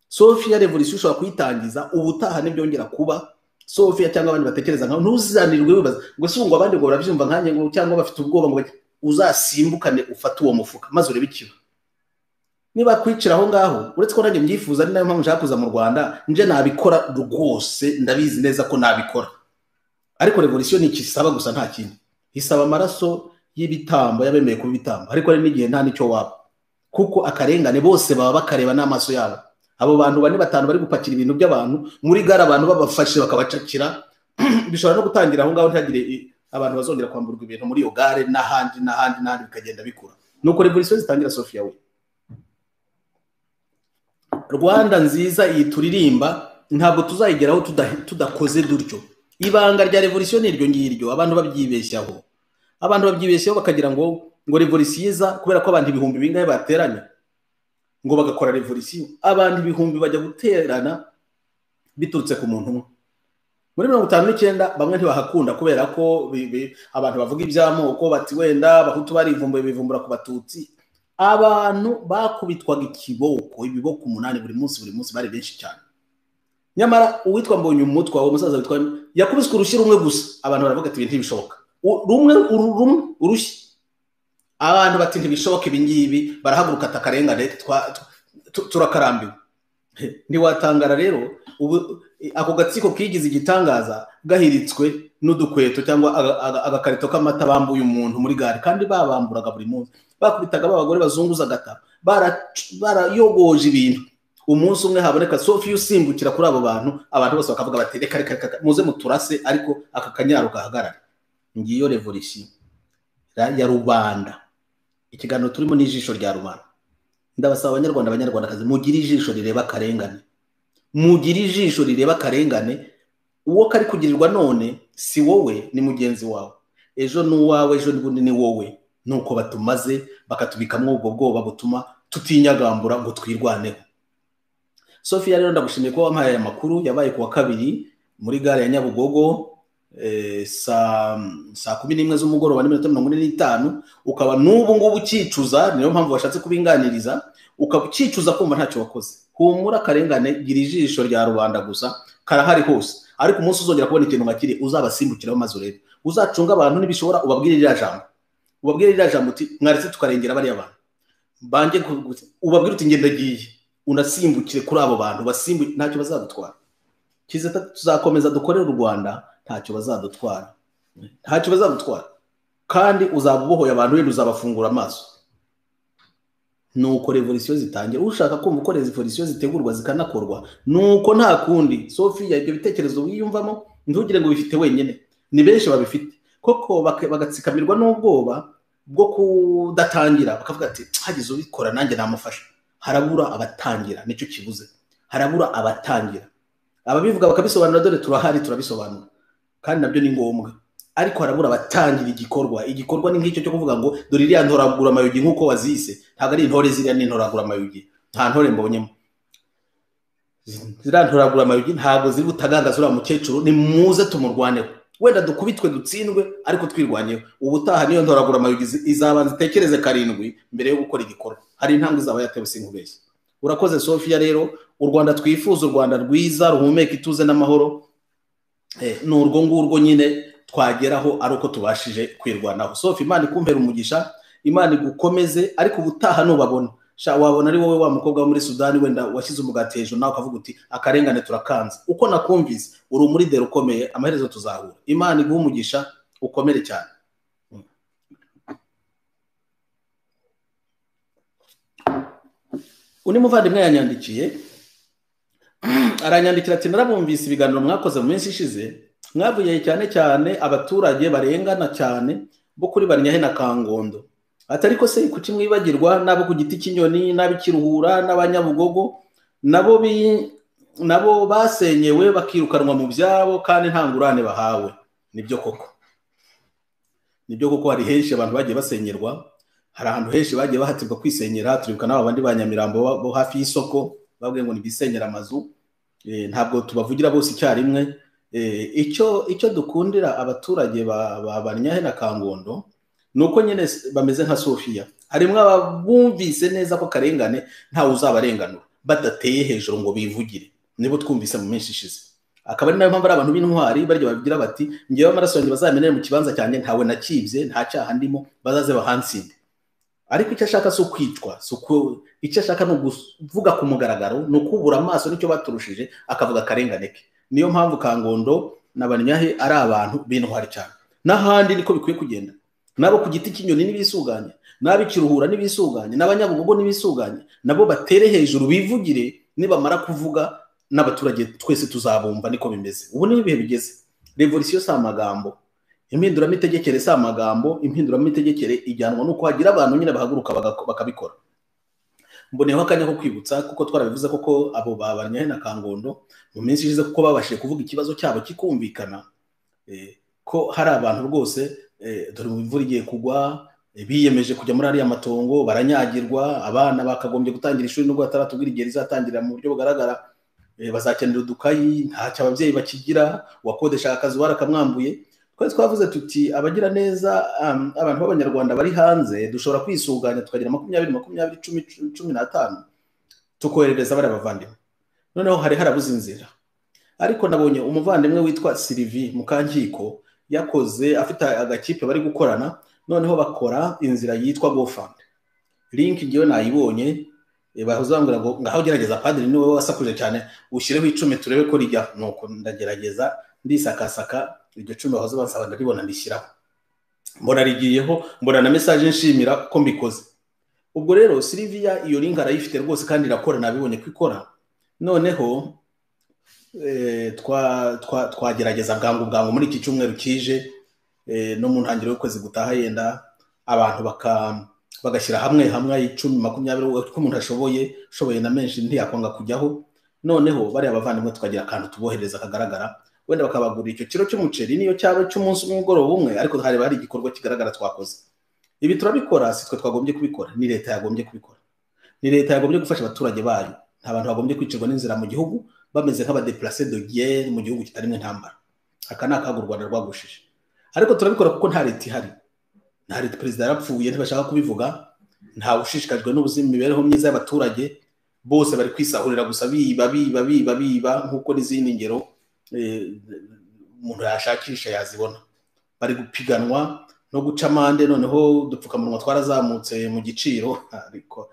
Sophie revolution ushobora kuyitangiza ubutaha n'ibyongera kuba Sophie cyangwa abandi batekereza nkaho, ntuzanirwe wibaza ngo se ngo abandi ngo barabyumva nkanjye ngo cyangwa bafite ubwoba ngo uzasimbukane ufate uwo mufuka maze urebe ikiba. Niba kwicira aho ngaho, uretse ko nanjye mbyifuza, ni nayo mpamvu nshaka kuza mu Rwanda, nje nabikora rwose, ndabizi neza ko nabikora. Ariko revolution ni ikisaba gusa, nta kindi. Isaba amaraso, y'ibitambo yabemeye kuba ibitambo, ariko hari n'igihe nta nicyo waba, kuko akarengane bose baba bakareba n'amaso yabo. Abo bantu 4-5 bari gupakira ibintu by'abantu muri gare, abantu babafashe bakabacakira bishobora no gutangira aho ngaho, ntagire abantu bazongera kwamburwa ibintu muri iyo gare n'ahandi bikagenda bikura. Nuko revolution zitangira. Sofia we, Rwanda nziza iyi turirimba ntabwo tuzayigeraho tudakoze dutyo. Ibanga rya revolution iryo ngiryo abantu babyibeshyaho, bakagira ngo revolution iza kubera ko abantu ibihumbi bingahe bateranye ngo bagakora revolution. Abantu ibihumbi bajya guterana biturutse ku muntu umwe. Muri 59 bamwe ntibahakunda kubera ko abantu bavuga iby'amoko bati wenda abahutu barivumbuye bivumbura ku batutsi. Abantu bakubitwaga ibiboko 8 buri munsi bari benshi cyane. Nyamara uwitwa Mbonye umutwa wo musaza witwa yakubiswe urushyi rumwe gusa, abantu baravuga ati ibintu ntibishoboka. Rumwe urushyi, abantu bati ntibishoboka ibingibi, barahaguruka atakarengane turakarambiwe. Ntiwatangara rero ubu ako gatsiko kigize igitangaza gahiritswe n'udukweto cyangwa agakarito k'amata bambuye umuntu muri gare, kandi babamburaga buri munsi, bakubitaga abagore bazunguza agata, barayogoje ibintu. Umunsi umwe haboneka Sofia usimbukira kuri abo bantu, abantu bose bakavuga bati reka muze muturase, ariko aka kanyaro gahagarara. Ngiyo revolution ya rubanda. Ikiganiro turimo n'ijisho rya rubanda. Ndabasaba abanyarwandakazi mugire ijisho rireba akarengane, uwo kari kugirirwa none si wowe, ni mugenzi wawe. Ejo n'uwawe, ejo n'ubundi ni wowe. Nuko batumaze bakatubikamwo ubwo bwoba butuma tutinyagambura ngo twirwaneho. Sofia rero ndagushimiye ko wampaye amakuru yabaye kuwa 2 muri gare ya Nyabugogo saa 11 z'umugoroba n'iminota 45, ukaba n'ubu ngubu ukicuza. Niyo mpamvu washatse kubinganiriza, ukabukicuza kumva ntacyo wakoze. Humura akarengane, gira ijisho rya rubanda gusa, karahari hose. Ariko umunsi uzongera kubona ikintu nkakiri uzabasimbukiraho maze urebe, uzacunga abantu nibishobora ubabwire iriya jambo uti mwaretse tukarengera bari abantu bange, ubabwire uti ngendagiye, unasimbukire kuri abo bantu basimbuke, ntacyo bazadutwara. Kizeta tuzakomeza dukorera u Rwanda, ntacyo bazadutwara, kandi uzabubohoye abantu wenda uzabafungura amaso. Nuko revolution zitangira. Ushaka kumva uko revolution zitegurwa zikanakorwa, nuko nta kundi. Sofia, ibyo bitekerezo wiyumvamo ntugire ngo bifite wenyine, ni benshi babifite koko, bagatsikamirwa n'ubwoba bwo kudatangira, bakavuga ati hagize ubikora nanjye namufasha. Harabura abatangira, nicyo kibuze, harabura abatangira. Ababivuga bakabisobanura, dore turahari turabisobanura, kandi nabyo ni ngombwa, ariko harabura abatangira igikorwa. Ni nk'icyo cyo kuvuga ngo dore iriya ntoragura amayugi nk'uko wazise, ntabwo ari intore ziriya, ni ntoragura amayugi. Nta ntore mbonyemo ziriya ntoragura amayugi, ntabwo ziri butagangaza uriya mukecuru. Ni muze tumurwaneho, wenda dukubitwe dutsindwe, ariko twirwanyeho. Ubutaha niyo ntoragura amayugi izabanza itekereze 7 mbere yo gukora igikorwa. Hari intambwe izaba yatewe, sinkubeshye. Urakoze Sofia. Rero u Rwanda twifuza, u Rwanda rwiza ruhumeka ituze n'amahoro, ni urwo ngurwo nyine twageraho ari uko tubashije kwirwanaho. Sofia, Imana ikumpera umugisha, Imana igukomeze, ariko ubutaha nubabona wabona ari wowe wa mukobwa wo muri Sudani wenda washyize umugati hejuru, nawe ukavuga uti akarengane turakanze. Uko nakumvise uri muri dero ukomeye, amaherezo tuzahura. Imana iguhe umugisha, ukomere cyane. Uni muvandimwe yanyandikiye, aranyandikira ati narabumvise ibiganiro mwakoze mu minsi ishize, mwavuye cyane abaturage barengana cyane bo kuri Banyahe na Kangondo. Atariko se kuki mwibagirwa nabo ku giti cy'inyoni, n'abikiruhura, n'abanyabugogo, nabo basenyewe bakirukanwa mu byabo kandi nta ngurane bahawe. Nibyo koko hari henshi abantu bagiye basenyerwa, hari ahantu henshi bagiye bahatirwa kwisenyera. Turibuka n'abo bandi banyamirambo bo hafi y'isoko babwiye ngo nibisenyera amazu. Ntabwo tubavugira bose icyarimwe. Icyo dukundira abaturage ba Banyahe na Kangondo nuko nyine bameze nka Sofia. Harimo abumvise neza ko karengane ntawe uzabarenganura, badateye hejuru ngo bivugire. Nibo twumvise mu menshi ishize. Akaba ari nayo mpamvu ari abantu b'intwari baryo babigira bati ngewe amaraso yanjye bazamenere mu kibanza cyanjye, ntawe nakibye, nta cyaha ndimo, bazaze bahansinde. Ariko icyo ashaka si ukwicwa, icyo ashaka ni ukuvuga ku mugaragaro, ni ukubura amaso nicyo baturushije, akavuga akarengane ke. Niyo mpamvu Kangondo na Banyahe ari abantu b'intwari cyane. N'ahandi niko bikwiye kugenda. nabo ku giti cy'inyoni n'ibisuganye, n'ab'ikiruhura n'ibisuganye, n'abanyabugogo n'ibisuganye, nabo batere hejuru bivugire, nibamara kuvuga n'abaturage twese tuzabumva. Niko bimeze ubu, ni ibihe bigeze. Revolution si amagambo, impinduramitegekere si amagambo, impinduramitegekere ijyanwa nuko hagira abantu nyine bahaguruka bakabikora. Mboneyeho akanya ko kwibutsa, kuko twarabivuze koko abo Barnyahe na Kangondo mu minsi ishize, kuko babashije kuvuga ikibazo cyabo kikumvikana, ko hari abantu rwose dore imvura igiye kugwa, biyemeje kujya muri ariya matongo, baranyagirwa, abana bakagombye gutangira ishuri nubwo bataratubwira igihe rizatangirira mu buryo bugaragara, bazakenera udukayi, ntacyo ababyeyi bakigira, uwakodesha akazi warakamwambuye. Twari twavuze tuti abagira neza, abantu b'abanyarwanda bari hanze, dushobora kwisuganya tukagira 20, 15 tukoherereza bari abavandimwe. Noneho hari harabuze inzira, ariko nabonye umuvandimwe witwa Sylvie Mukankiko yakoze, afite agakipe bari gukorana, noneho bakora inzira yitwa GoFund. Link ngiyo nayibonye, bahoze bambwira ngo ngaho gerageza padiri niwe wasakuje cyane, ushyireho 10 turebe ko rijya. Nuko ndagerageza ndisakasaka, iryo 10 bahoze bansaba ndaribona ndishyiraho, mbona rigiyeho, mbona na message nshimira ko mbikoze. Ubwo rero Sylvia iyo link arayifite rwose kandi irakora, nabibonye ko ikora. Noneho twagerageza bwangu muri iki cyumweru kije, no mu ntangiriro y'ukwezi gutaha, yenda abantu bagashyira hamwe 10, 20 uko umuntu ashoboye na menshi ntiyakwanga kujyaho. Noneho bari abavandimwe tukagira akantu tubohereza kagaragara, wenda bakabagurira icyo kiro cy'umuceri niyo cyaba cy'umunsi umugoroba umwe, ariko hari igikorwa kigaragara twakoze. Ibi turabikora, si twe twagombye kubikora, ni leta yagombye kubikora. Ni leta yagombye gufasha abaturage bayo, nta bantu bagombye kwicirwa n'inzira mu gihugu bameze nk'abadeplace de guerre mu gihugu kitarimo intambara. Aka ni akaga u Rwanda rwagushije, ariko turabikora kuko nta leta ihari. Nta leta, perezida yarapfuye ntibashaka kubivuga, nta ushishikajwe n'ubuzima, imibereho myiza y'abaturage, bose bari kwisahurira gusa, biba nk'uko n'izindi ngero umuntu yashakisha yazibona. Bari gupiganwa no guca amande, noneho dupfukamunwa twarazamutse mu giciro, ariko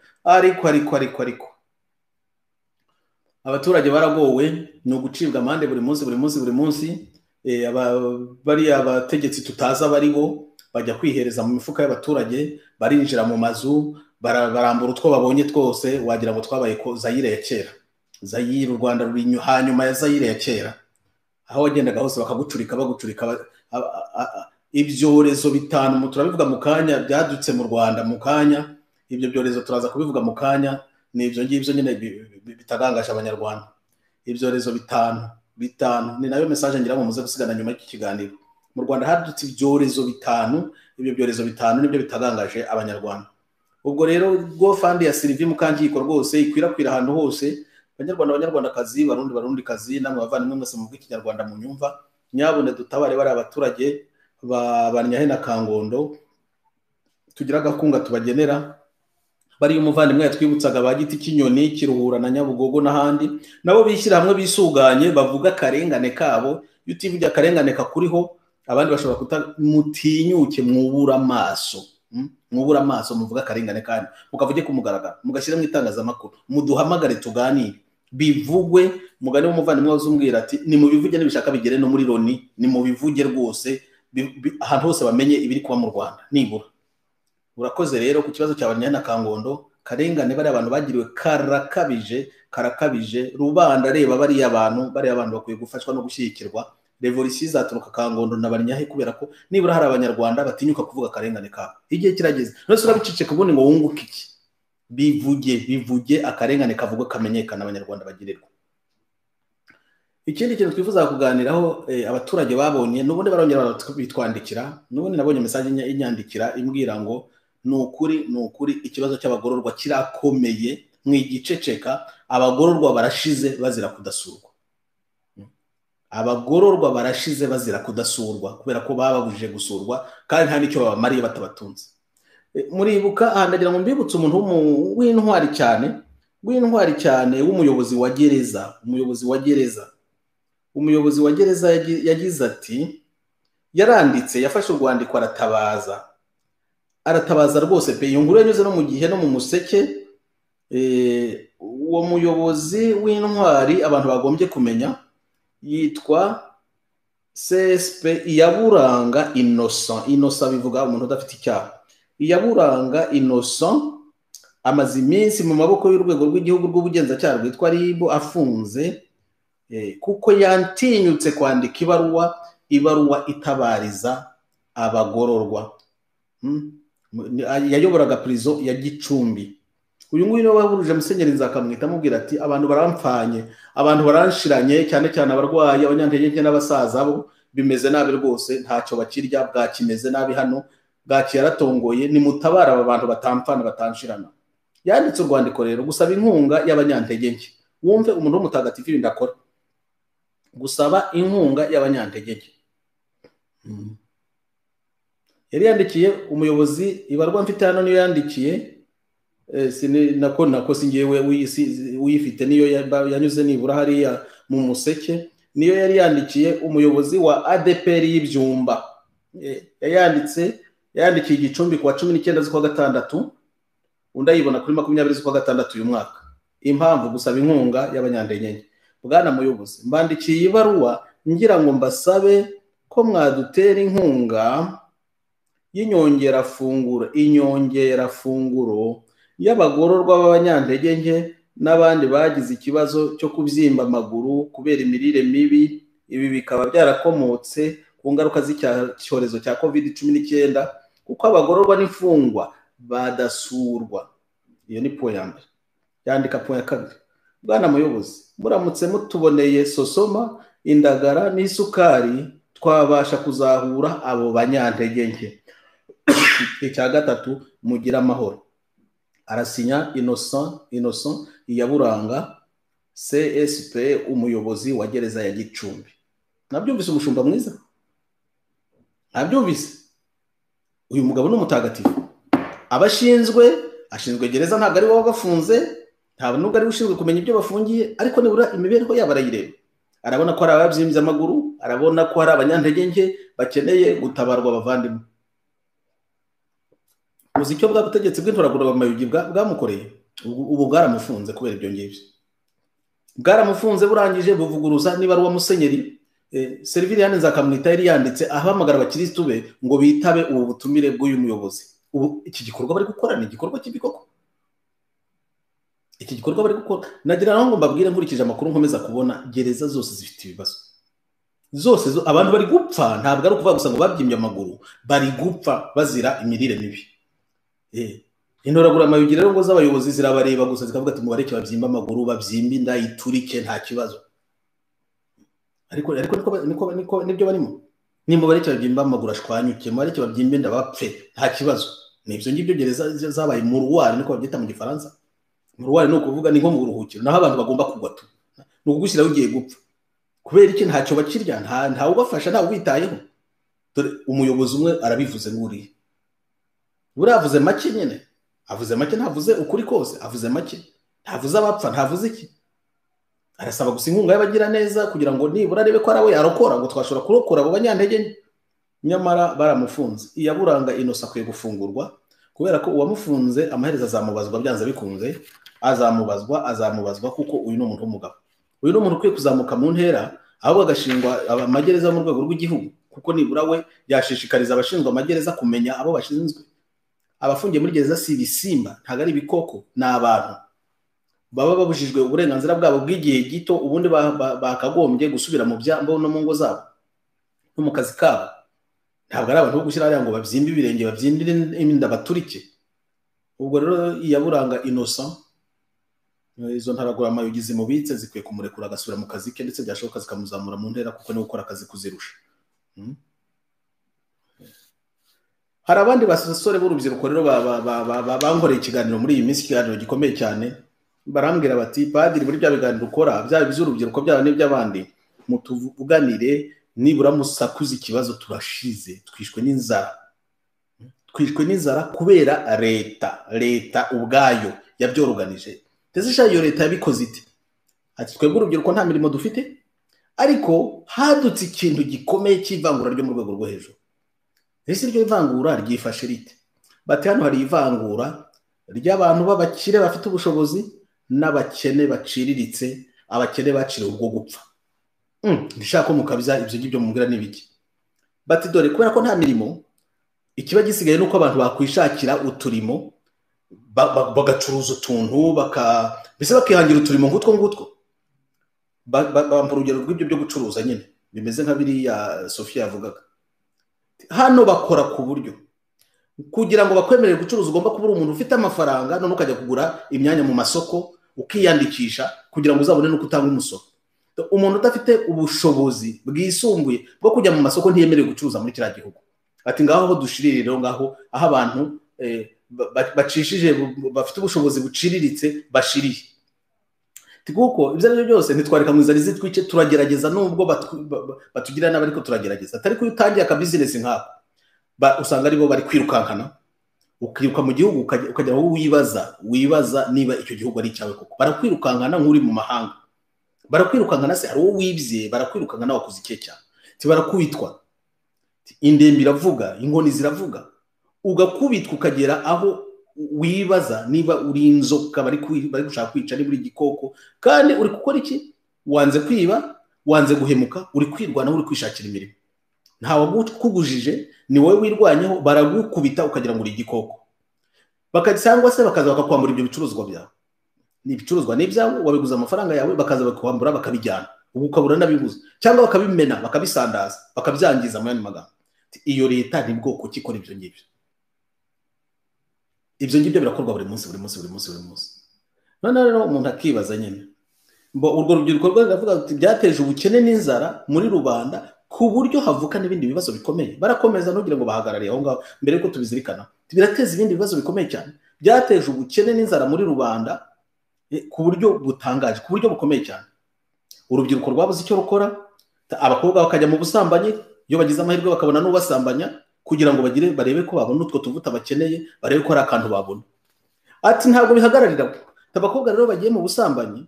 abaturage baragowe, no gucibwa amande buri munsi. Bari abategetsi tutaza bari bo bajya kwihereza mu mifuka y'abaturage, barinjira mu mazu, barambura utwo babonye twose, wagira ngo twabaye ko Zaire ya kera. Zaire, u Rwanda ruri hanyuma ya Zaire ya kera, aho wagendaga hose bakagucurika ibyorezo 5 turabivuga mu kanya byadutse mu Rwanda mu kanya. Ibyo byorezo turaza kubivuga mu kanya, n'ibyo ngibyo nyine bitagangasha abanyarwanda. Ibyorezo 5 ni nayo message ngira ngo muze gusigana nyuma y'iki kiganiro. Mu Rwanda hadutse ibyorezo 5, ibyo byorezo 5 nibyo bitagangaje abanyarwanda. Ubwo rero GoFund ya Sylvie Mukankiko rwose ikwirakwira ahantu hose. Abanyarwandakazi, barundikazi, namwe bavandimwe mwese mu bw'ikinyarwanda mu nyumva, nyabone dutabare bari abaturage ba Barnyahe na Kangondo, tugira gakunga tubagenera. Bari umuvandimwe yatwibutsaga ba Giti cy'inyoni, Kiruhura na Nyabugogo n'ahandi, nabo bishyira hamwe bisuganye, bavuga karengane kabo. YouTube akarengane kakuriho, abandi bashobora kutamutinyuke, mwubura amaso muvuga karengane kandi mukavuge kumugaragara, mugashyira mu itangazamakuru, muduhamagare tuganire, bivugwe. Mugani w'umuvandimwe wazumbwira ati ni mu bivuge nibishaka bigere no muri Loni, ni mu bivuge rwose, ahantu hose bamenye ibiri kuba mu Rwanda nibura. Urakoze rero ku kibazo cya Barnyahe na Kangondo, karengane bari abantu bagiriwe karakabije. Rubanda reba bari abantu bakwiye gufashwa no gushyigikirwa. Revolution izaturuka Kangondo na Barnyahe, kubera ko nibura hari abanyarwanda batinyuka kuvuga karengane kabo. Igihe kirageze, none urabiciceka ubundi ngo wunguke iki? Bivuge akarengane kavuga kamenyekana, abanyarwanda bagirirwa. Ikindi kintu twifuza kuganiraho, abaturage babonye n'ubundi barongera bitwandikira, n'ubundi nabonye message inyandikira imbwira ngo nukuri ikibazo cy'abagororwa kirakomeye, mwigiceceka, abagororwa barashize bazira kudasurwa. Abagororwa barashize bazira kudasurwa kubera ko bababujije gusurwa kandi nta nicyo babamariye batabatunze. Muribuka ahandagira ngo mbibutse umuntu w'intwari cyane w'umuyobozi wa gereza yagize ati, yaranditse, yafashe urwandiko aratabaza rwose pe. Iyo nkuru yanyuze no mu Gihe no mu Museke. Uwo muyobozi w'intwari abantu bagombye kumenya yitwa CSP Iyaburanga Innocent, Innocent bivuga umuntu udafite icyaha. Iyaburanga Innocent amaze iminsi mu maboko y'urwego rw'igihugu rw'ubugenzacyaha rwitwa RIB afunze kuko yantinyutse kwandika ibaruwa itabariza abagororwa. Yayoboraga prison ya Gicumbi. Uyu nguyu niwe waburuje Musenyeri Nzakamwita amubwira ati abantu barampfanye, abantu baranshiranye, cyane cyane abarwayi, abanyantege n'abasaza bo bimeze nabi rwose, ntacyo bakirya, bwakimeze nabi hano, bwaki yaratongoye, ni mutabara aba bantu batampfana batanshirana. Yanditse urwandiko rero gusaba inkunga y'abanyantege nke. Wumve umuntu w'umutagatifu ndakora gusaba inkunga y'abanyantege nke. Yari yandikiye umuyobozi, ibarwa mfite hano niyo yandikiye, nako singewe uyifite niyo yanyuze nibura hariya mu Museke, niyo yari yandikiye umuyobozi wa ADPR y'Ibyumba. Yandikiye Gicumbi kuwa 19 z'ukwa gatandatu, undayibona kuri 20 z'ukwa gatandatu uyu mwaka. Impamvu gusaba inkunga y'abanyantege nke. Bwana muyobozi, mbandikiye ibaruwa ngira ngo mbasabe ko mwadutera inkunga inyongerafunguro y'abagororwa b'abanyantege nke n'abandi bagize ikibazo cyo kubyimba amaguru kubera imirire mibi. Ibi bikaba byarakomotse ku ngaruka z'icyorezo cya COVID-19 kuko abagororwa n'imfungwa badasurwa. Iyo ni po ya mbere. Yandika po ya kabiri. Bwana muyobozi, muramutse mutuboneye sosoma, indagara n'isukari twabasha kuzahura abo banyantege nke. Icya gatatu, mugira amahoro. Arasinya Innocent Iyaburanga CSP umuyobozi wa gereza ya Gicumbi. Nabyumvise umushumba mwiza? Nabyumvise. Uyu mugabo n'umutagatifu. Ashinzwe gereza ntabwo ari wowe bafunze, ntabwo nubwo ari ushinzwe kumenya ibyo bafungiye, ariko nibura imibereho yabo arayireba. Arabona ko ari ababyimbye amaguru, arabona ko hari abanyantege nke bakeneye gutabarwa abavandimwe. Uzi icyo bwa butegetsi bw'intoragura bamayugi bwamukoreye? Ubu bwaramufunze kubera ibyo ngibyo. Bwaramufunze burangije buvuguruza niba ari uwa Musenyeri Serviliyani Nzakamwita yari yanditse ahamagara abakirisitu be ngo bitabe ubu butumire bw'uyu muyobozi. Ubu iki gikorwa bari gukora ni igikorwa cy'ibikoko. Iki gikorwa bari gukora, nagira ngo mbabwire nkurikije amakuru nkomeza kubona, gereza zose zifite ibibazo. Zose abantu bari gupfa, ntabwo ari ukuvuga gusa ngo babyimbye amaguru, bari gupfa bazira imirire mibi. Intoragura amayugi rero ngo z'abayobozi zirabareba gusa zikavuga ati mubareke babyimba amaguru, babyimba inda, iturike, nta kibazo. Ariko nibyo barimo. Nimba bareke babyimba amaguru ashwanyuke, mubareke babyimba inda bapfe, nta kibazo. Nibyo ngibyo gereza zabaye mu ruwari, niko babyita mu Gifaransa. Mu ruwari no kuvuga ni nko mu buruhukiro, naho abantu bagomba kugwa tu. No kugushyiraho ugiye gupfa. Kubera iki ntacyo bakirya, nta ubafasha, nta ubitayeho. Dore umuyobozi umwe arabivuze n'uriye. Buravuze make nyene. Avuze make, ntavuze ukuri kose, avuze make. Ntavuze abapfa, ntavuze iki. Arasaba gusa inkunga y'abagira neza kugira ngo nibura arebe ko arawe arokora, ngo twashobora kurokora abo banyantege nke. Nyamara baramufunze. Iyaburanga Innocent akwiye gufungurwa kubera ko uwamufunze amaherezo azamubazwa byanze bikunze, azamubazwa kuko uyu ni umuntu w'umugabo. Uyu ni umuntu ukwiye kuzamuka mu ntera, ahubwo agashingwa amagereza mu rwego rw'igihugu, kuko nibura we yashishikariza abashinzwe amagereza kumenya abo bashinzwe. Abafungiye muri gereza si ibisimba, ntago ari ibikoko, ni abantu baba babujijwe uburenganzira bwabo bw'igihe gito, ubundi bakagombye gusubira mu byambo no mu ngo zabo no mu kazi kabo. Ntabwo ari abantu bo gushyira hariya ngo babyimbe ibirenge, babyimbire inda, baturike. Ubwo rero Iyaburanga Innocent, izo ntaragura amayugi zimubitse zikwiye kumurekura agasubira mu kazi ke, ndetse byashoboka zikamuzamura mu ntera kuko ni gukora akazi kuzirusha. Hari abandi basore b'urubyiruko rero bankoreye ikiganiro muri iyi minsi, ikiganiro gikomeye cyane. Barambwira bati, padiri muri bya biganiro ukora, byaba iby'urubyiruko byaba n'iby'abandi, mutuvuganire nibura musakuza ikibazo turashize, twishwe n'inzara kubera leta ubwayo yabyoruganije. Ndetse iyo leta yabikoze ite? Ati twebwe urubyiruko nta mirimo dufite, ariko hadutse ikintu gikomeye cy'ivangura ryo mu rwego rwo hejuru. Ese iryo ivangura ryifashe rite? Bati hano hari ivangura ry'abantu b'abakire bafite ubushobozi n'abakene baciriritse, abakene baciriwe ubwo gupfa. ndishaka ko mukabya ibyo ngibyo mubwira n'ibiki. Bati dore kubera ko nta mirimo, ikiba gisigaye nuko abantu bakwishakira uturimo bagacuruza utuntu mbese bakihangira uturimo ngutwo bampa urugero rw'ibyo byo gucuruza nyine bimeze nka biriya Sofia yavugaga. Hano bakora ku buryo kugira ngo bakwemerere gucuruza ugomba kuba uri umuntu ufite amafaranga, none ukajya kugura imyanya mu masoko ukiyandikisha kugira ngo uzabone nuko utanga umusoro. Umuntu udafite ubushobozi bwisumbuye bwo kujya mu masoko ntiyemerewe gucuruza muri kiriya gihugu. Ati ngaho aho dushirire ngaho aho abantu bacishije bafite ubushobozi buciriritse bashiriye. Kuko ibyo ari byo byose ntitwareka mu izari zitwice, turagerageza nubwo batugira nabi ariko turagerageza. Atari ko utangiye aka business nkako usanga aribo bari kwirukankana, ukiruka mu gihugu ukajya aho wibaza niba icyo gihugu ari cyawe koko. Barakwirukankana nk'uri mu mahanga, barakwirukankana se hari uwo wibye, barakwirukankana wakoze icye cyane, barakubitwa, indembe iravuga, inkoni ziravuga, ugakubitwa ukagera aho wibaza niba uri inzoka bari gushaka kwica, niba uri igikoko, kandi uri gukora iki? Wanze kwiba, wanze guhemuka, uri kwirwanaho, uri kwishakira imirimo. Nta wagukugujije, ni wowe wirwanyeho, baragukubita ukagira ngo uri igikoko. Cyangwa se bakaza bakakwambura ibyo bicuruzwa byawe. Ni ibicuruzwa n'ibyawe, wabiguza amafaranga yawe, bakaza bakwambura bakabijyana, ubu ukabura n'abiguza, cyangwa bakabimena, bakabisandaza, bakabyangiza mu yandi magambo. Iyo leta ni bwoko ki ikora ibyo ngibyo? Ibyo ngibyo birakorwa buri munsi. None rero umuntu akibaza nyine, urwo rubyiruko rwavuga ati byateje ubukene n'inzara muri rubanda ku buryo havuka n'ibindi bibazo bikomeye. Barakomeza ntugire ngo bahagarariye aho ngaho, mbere yuko tubizirikana birateza ibindi bibazo bikomeye cyane. Byateje ubukene n'inzara muri rubanda ku buryo butangaje, ku buryo bukomeye cyane. Urubyiruko rwabuze icyo rukora, abakobwa bakajya mu busambanyi, iyo bagize amahirwe bakabona n'ubasambanya kugira ngo barebe ko babona utwo tuvuta bakeneye, barebe ko ari akantu babona. Ati ntabwo bihagararira abakobwa rero bagiye mu busambanyi,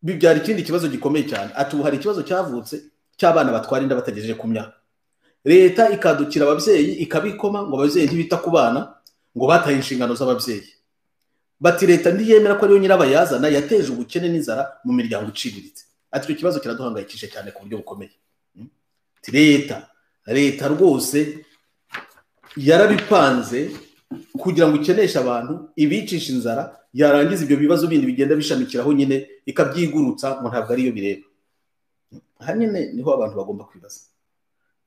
bibyara ikindi kibazo gikomeye cyane. Ati ubu hari ikibazo cyavutse cy'abana batwara inda batagejeje ku myaka. Leta ikadukira ababyeyi ikabikoma ngo ababyeyi ntibita ku bana, ngo bataye inshingano z'ababyeyi. Bati leta ntiyemera ko ariyo nyirabayazana yateje ubukene n'inzara mu miryango iciriritse. Ati icyo kibazo kiraduhangayikishije cyane ku buryo bukomeye. Leta rwose yarabipanze kugira ngo ikeneshe abantu, ibicisha inzara, yarangiza ibyo bibazo bindi bigenda bishamikiraho nyine ikabyigurutsa ngo ntabwo ariyo bireba. Aha nyine niho abantu bagomba kwibaza,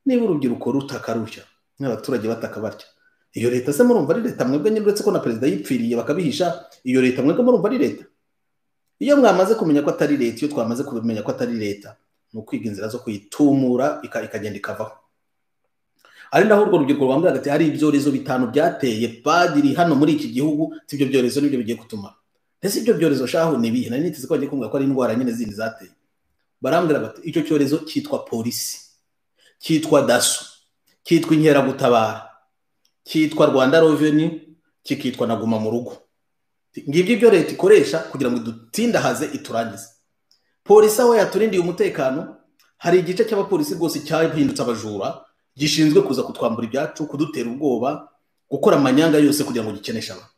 niba urubyiruko rutakarushya n'abaturage bataka batya, iyo leta se murumva ari leta mwebwe nyine? Uretse ko na perezida yipfiriye bakabihisha, iyo leta mwebwe murumva ari leta? Iyo mwamaze kumenya ko atari leta, iyo twamaze kumenya ko atari leta, ni ukwiga inzira zo kuyitumura ikagenda ikavaho. Ari naho urwo rubyiruko rwambwira ati hari ibyorezo 5 byateye padiri hano muri iki gihugu, ibyo byorezo nibyo bigiye gutuma. Ese ibyo byorezo shaho ni bihe? Nari niteze ko bagiye kumbwira ko ari indwara nyine zindi zateye. Barambwira bati icyo cyorezo cyitwa polisi, cyitwa daso, cyitwa inkeragutabara, cyitwa Rwanda Revenue, kikitwa na guma mu rugo. Ngibyo ibyo leta ikoresha kugira ngo idutindahaze iturangize. Polisi aho yaturindiye umutekano, hari igice cy'abapolisi rwose cyahindutse abajura, gishinzwe kuza kutwambura ibyacu, kudutera ubwoba, gukora amanyanga yose kugira ngo gikeneshe abantu.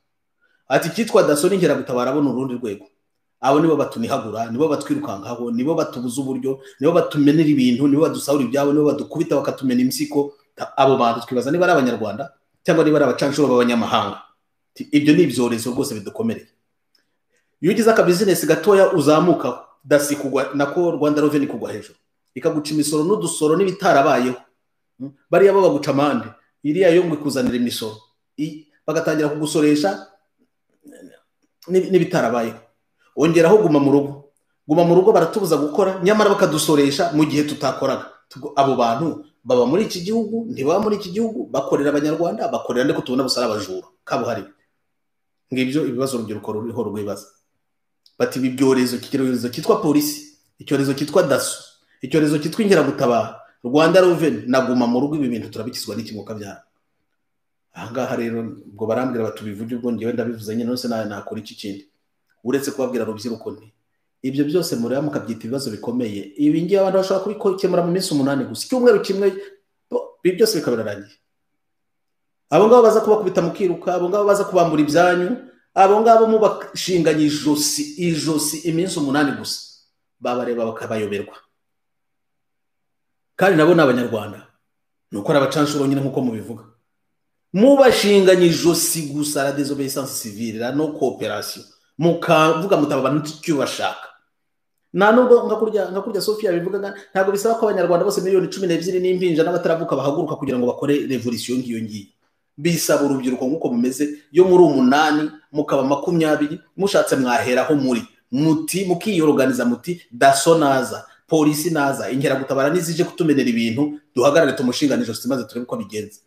Ati cyitwa daso n'inkeragutabara bo n'urundi rwego. Abo nibo batunihagura, nibo batwirukankaho, nibo batubuza uburyo, nibo batumenera ibintu, nibo badusahura ibyabo, nibo badukubita bakatumena imsiko. Abo bantu twibaza niba ari abanyarwanda cyangwa niba ari abacanshuro b'abanyamahanga. Ibyo ni ibyorezo rwose bidukomereye. Iyo ugize aka business gatoya uzamuka, dasi kugwa nako Rwanda Revenue kugwa hejuru, ikaguca imisoro n'udusoro n'ibitarabayeho. Bariya bo baguca amande, iriya yo ngo ikuzanira imisoro, bagatangira kugusoresha n'ibitarabayeho. Ongeraho guma mu rugo baratubuza gukora, nyamara bakadusoresha mu gihe tutakoraga. Abo bantu baba muri iki gihugu, ntibaba muri iki gihugu, bakorera abanyarwanda, bakorera ndiko tubona busara abajura kabuhari. Ngibyo ibibazo urubyiruko ruriho rwibaza. Bati ibi byorezo, icyorezo cyitwa polisi, icyorezo cyitwa daso, icyorezo cyitwa inkeragutabara, Rwanda Revenue na guma mu rugo, ibi bintu turabikizwa n'ikimwuka byara. Ahangaha rero ubwo barambwira batubivuge, ubwo ngewe ndabivuze nyine nose nakora iki kindi uretse kubabwira rubyiruko nti ibyo byose mureba mukabyita ibibazo bikomeye. Ibi ngiye abantu bashobora kubikemura mu minsi 8 gusa, icyumweru kimwe ibi byose bikabirarangiye. Abo ngabo baza kubakubita mukiruka, abo ngabo baza kubambura ibyanyu, abo ngabo mubashinganye ijosi iminsi 8 gusa, babareba bakabayoberwa. kandi nabo ni abanyarwanda nuko ari abacanshuro nyine nkuko mubivuga mubashinganye ijosi gusa la désobéissance civile la no coopération mukavuga mutabana n'icyo bashaka nta nubwo ngakurya Sofia bivuga ntabwo bisaba ko abanyarwanda bose miliyoni 12 n'impinja n'abataravuka bahaguruka kugira ngo bakore revolution ngiyo ngiye bisaba urubyiruko nkuko mumeze yo muri 8 mukaba 20 mushatse mwaheraho muri muti mukiyorganiza muti daso naza polisi naza ingera gutabara nizije kutumenera ibintu duhagarare tumushinganije simaze turebe ko bigenze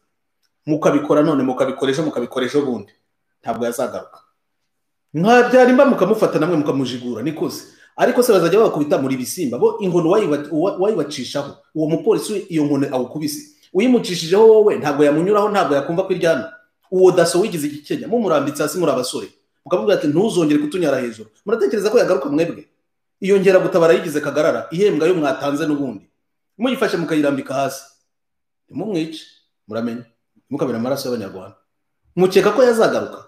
mukabikora none mukabikoresha bundi ntabwo yazagaruka nkabyari mba mukamufata namwe mukamujigura nikoze ariko se bazajya bakubita muri bisimba bo inkono wayibacishaho uwo mupolisi iyo nkone awukubise uyimucishijeho wowe ntabwo yamunyuraho ntabwo yakumva kwiryana uwo daso wigize igikenya mumurambitse hasi muri abasore mukavuga ati ntuzongere kutunyara hejuru muratekereza ko yagaruka mwebwe iyo ngera gutabara yigize kagarara ihembwa yo mwatanze n'ubundi muyifashe mukayirambika hasi mumwice muramenye mukabira amaraso y'abanyarwanda mukeka ko yazagaruka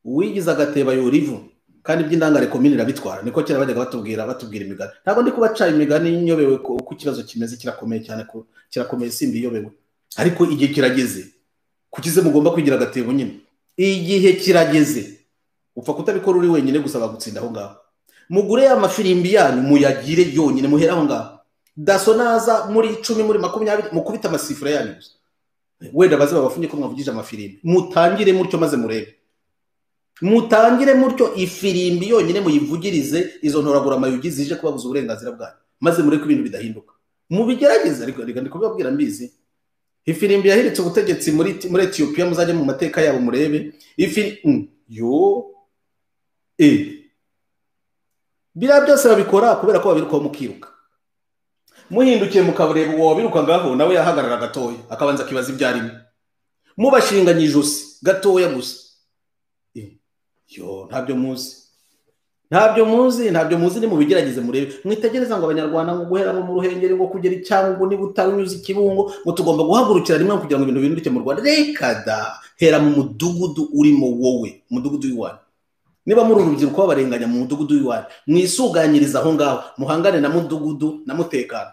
uwigize agateba yorivu kandi by'indangare komini irabitwara niko kera bajyaga batubwira imigani ntabwo ndi kubaca imigani inyobewe uko ikibazo kimeze kirakomeye cyane ko kirakomeye simbi iyobewe ariko igihe kirageze kukize mugomba kwigira agatebo nyine igihe kirageze upfa kutabikora uri wenyine gusaba gutsinda aho ngaho mugure amafirimbi yanyu muyagire yonyine muhera aho ngaho daso naza muri 10 muri 20 mukubita amasifura yanyu gusa wenda baze babafunye ko mwavugije amafirimbi mutangire mutyo maze murebe mutangire mutyo ifirimbi yonyine muyivugirize izo ntoragura amayugi zije kubabuza uburenganzira bwanyu maze mureke ibintu bidahinduka mubigerageze ariko ndi kubabwira mbizi ifirimbi yahiritse ubutegetsi muri Ethiopia muzajye mu mateka yabo murebe bira byose babikora kubera ko babirukaho mukiruka muhindukiye mukabureba uwo wabiruka ngaho nawe yahagarara gatoya akabanza kibaza ibyarimo mubashinganye ijosi gatoya gusa ntabyo muzi ni mubigerageze murebe mwitegereza ngo abanyarwanda ngo guhera mu ruhengeri ngo kugera icyango ni butanyuze ikibungo ngo tugomba guhagurukira rimwe kugira ngo ibintu binduke mu Rwanda reka da hera mu mudugudu urimo wowe mudugudu w'iwanyu niba muri urubyiruko babarenganya mu mudugudu w'iwanyu mwisuganyiriza aho ngaho muhangane na mudugudu na mutekano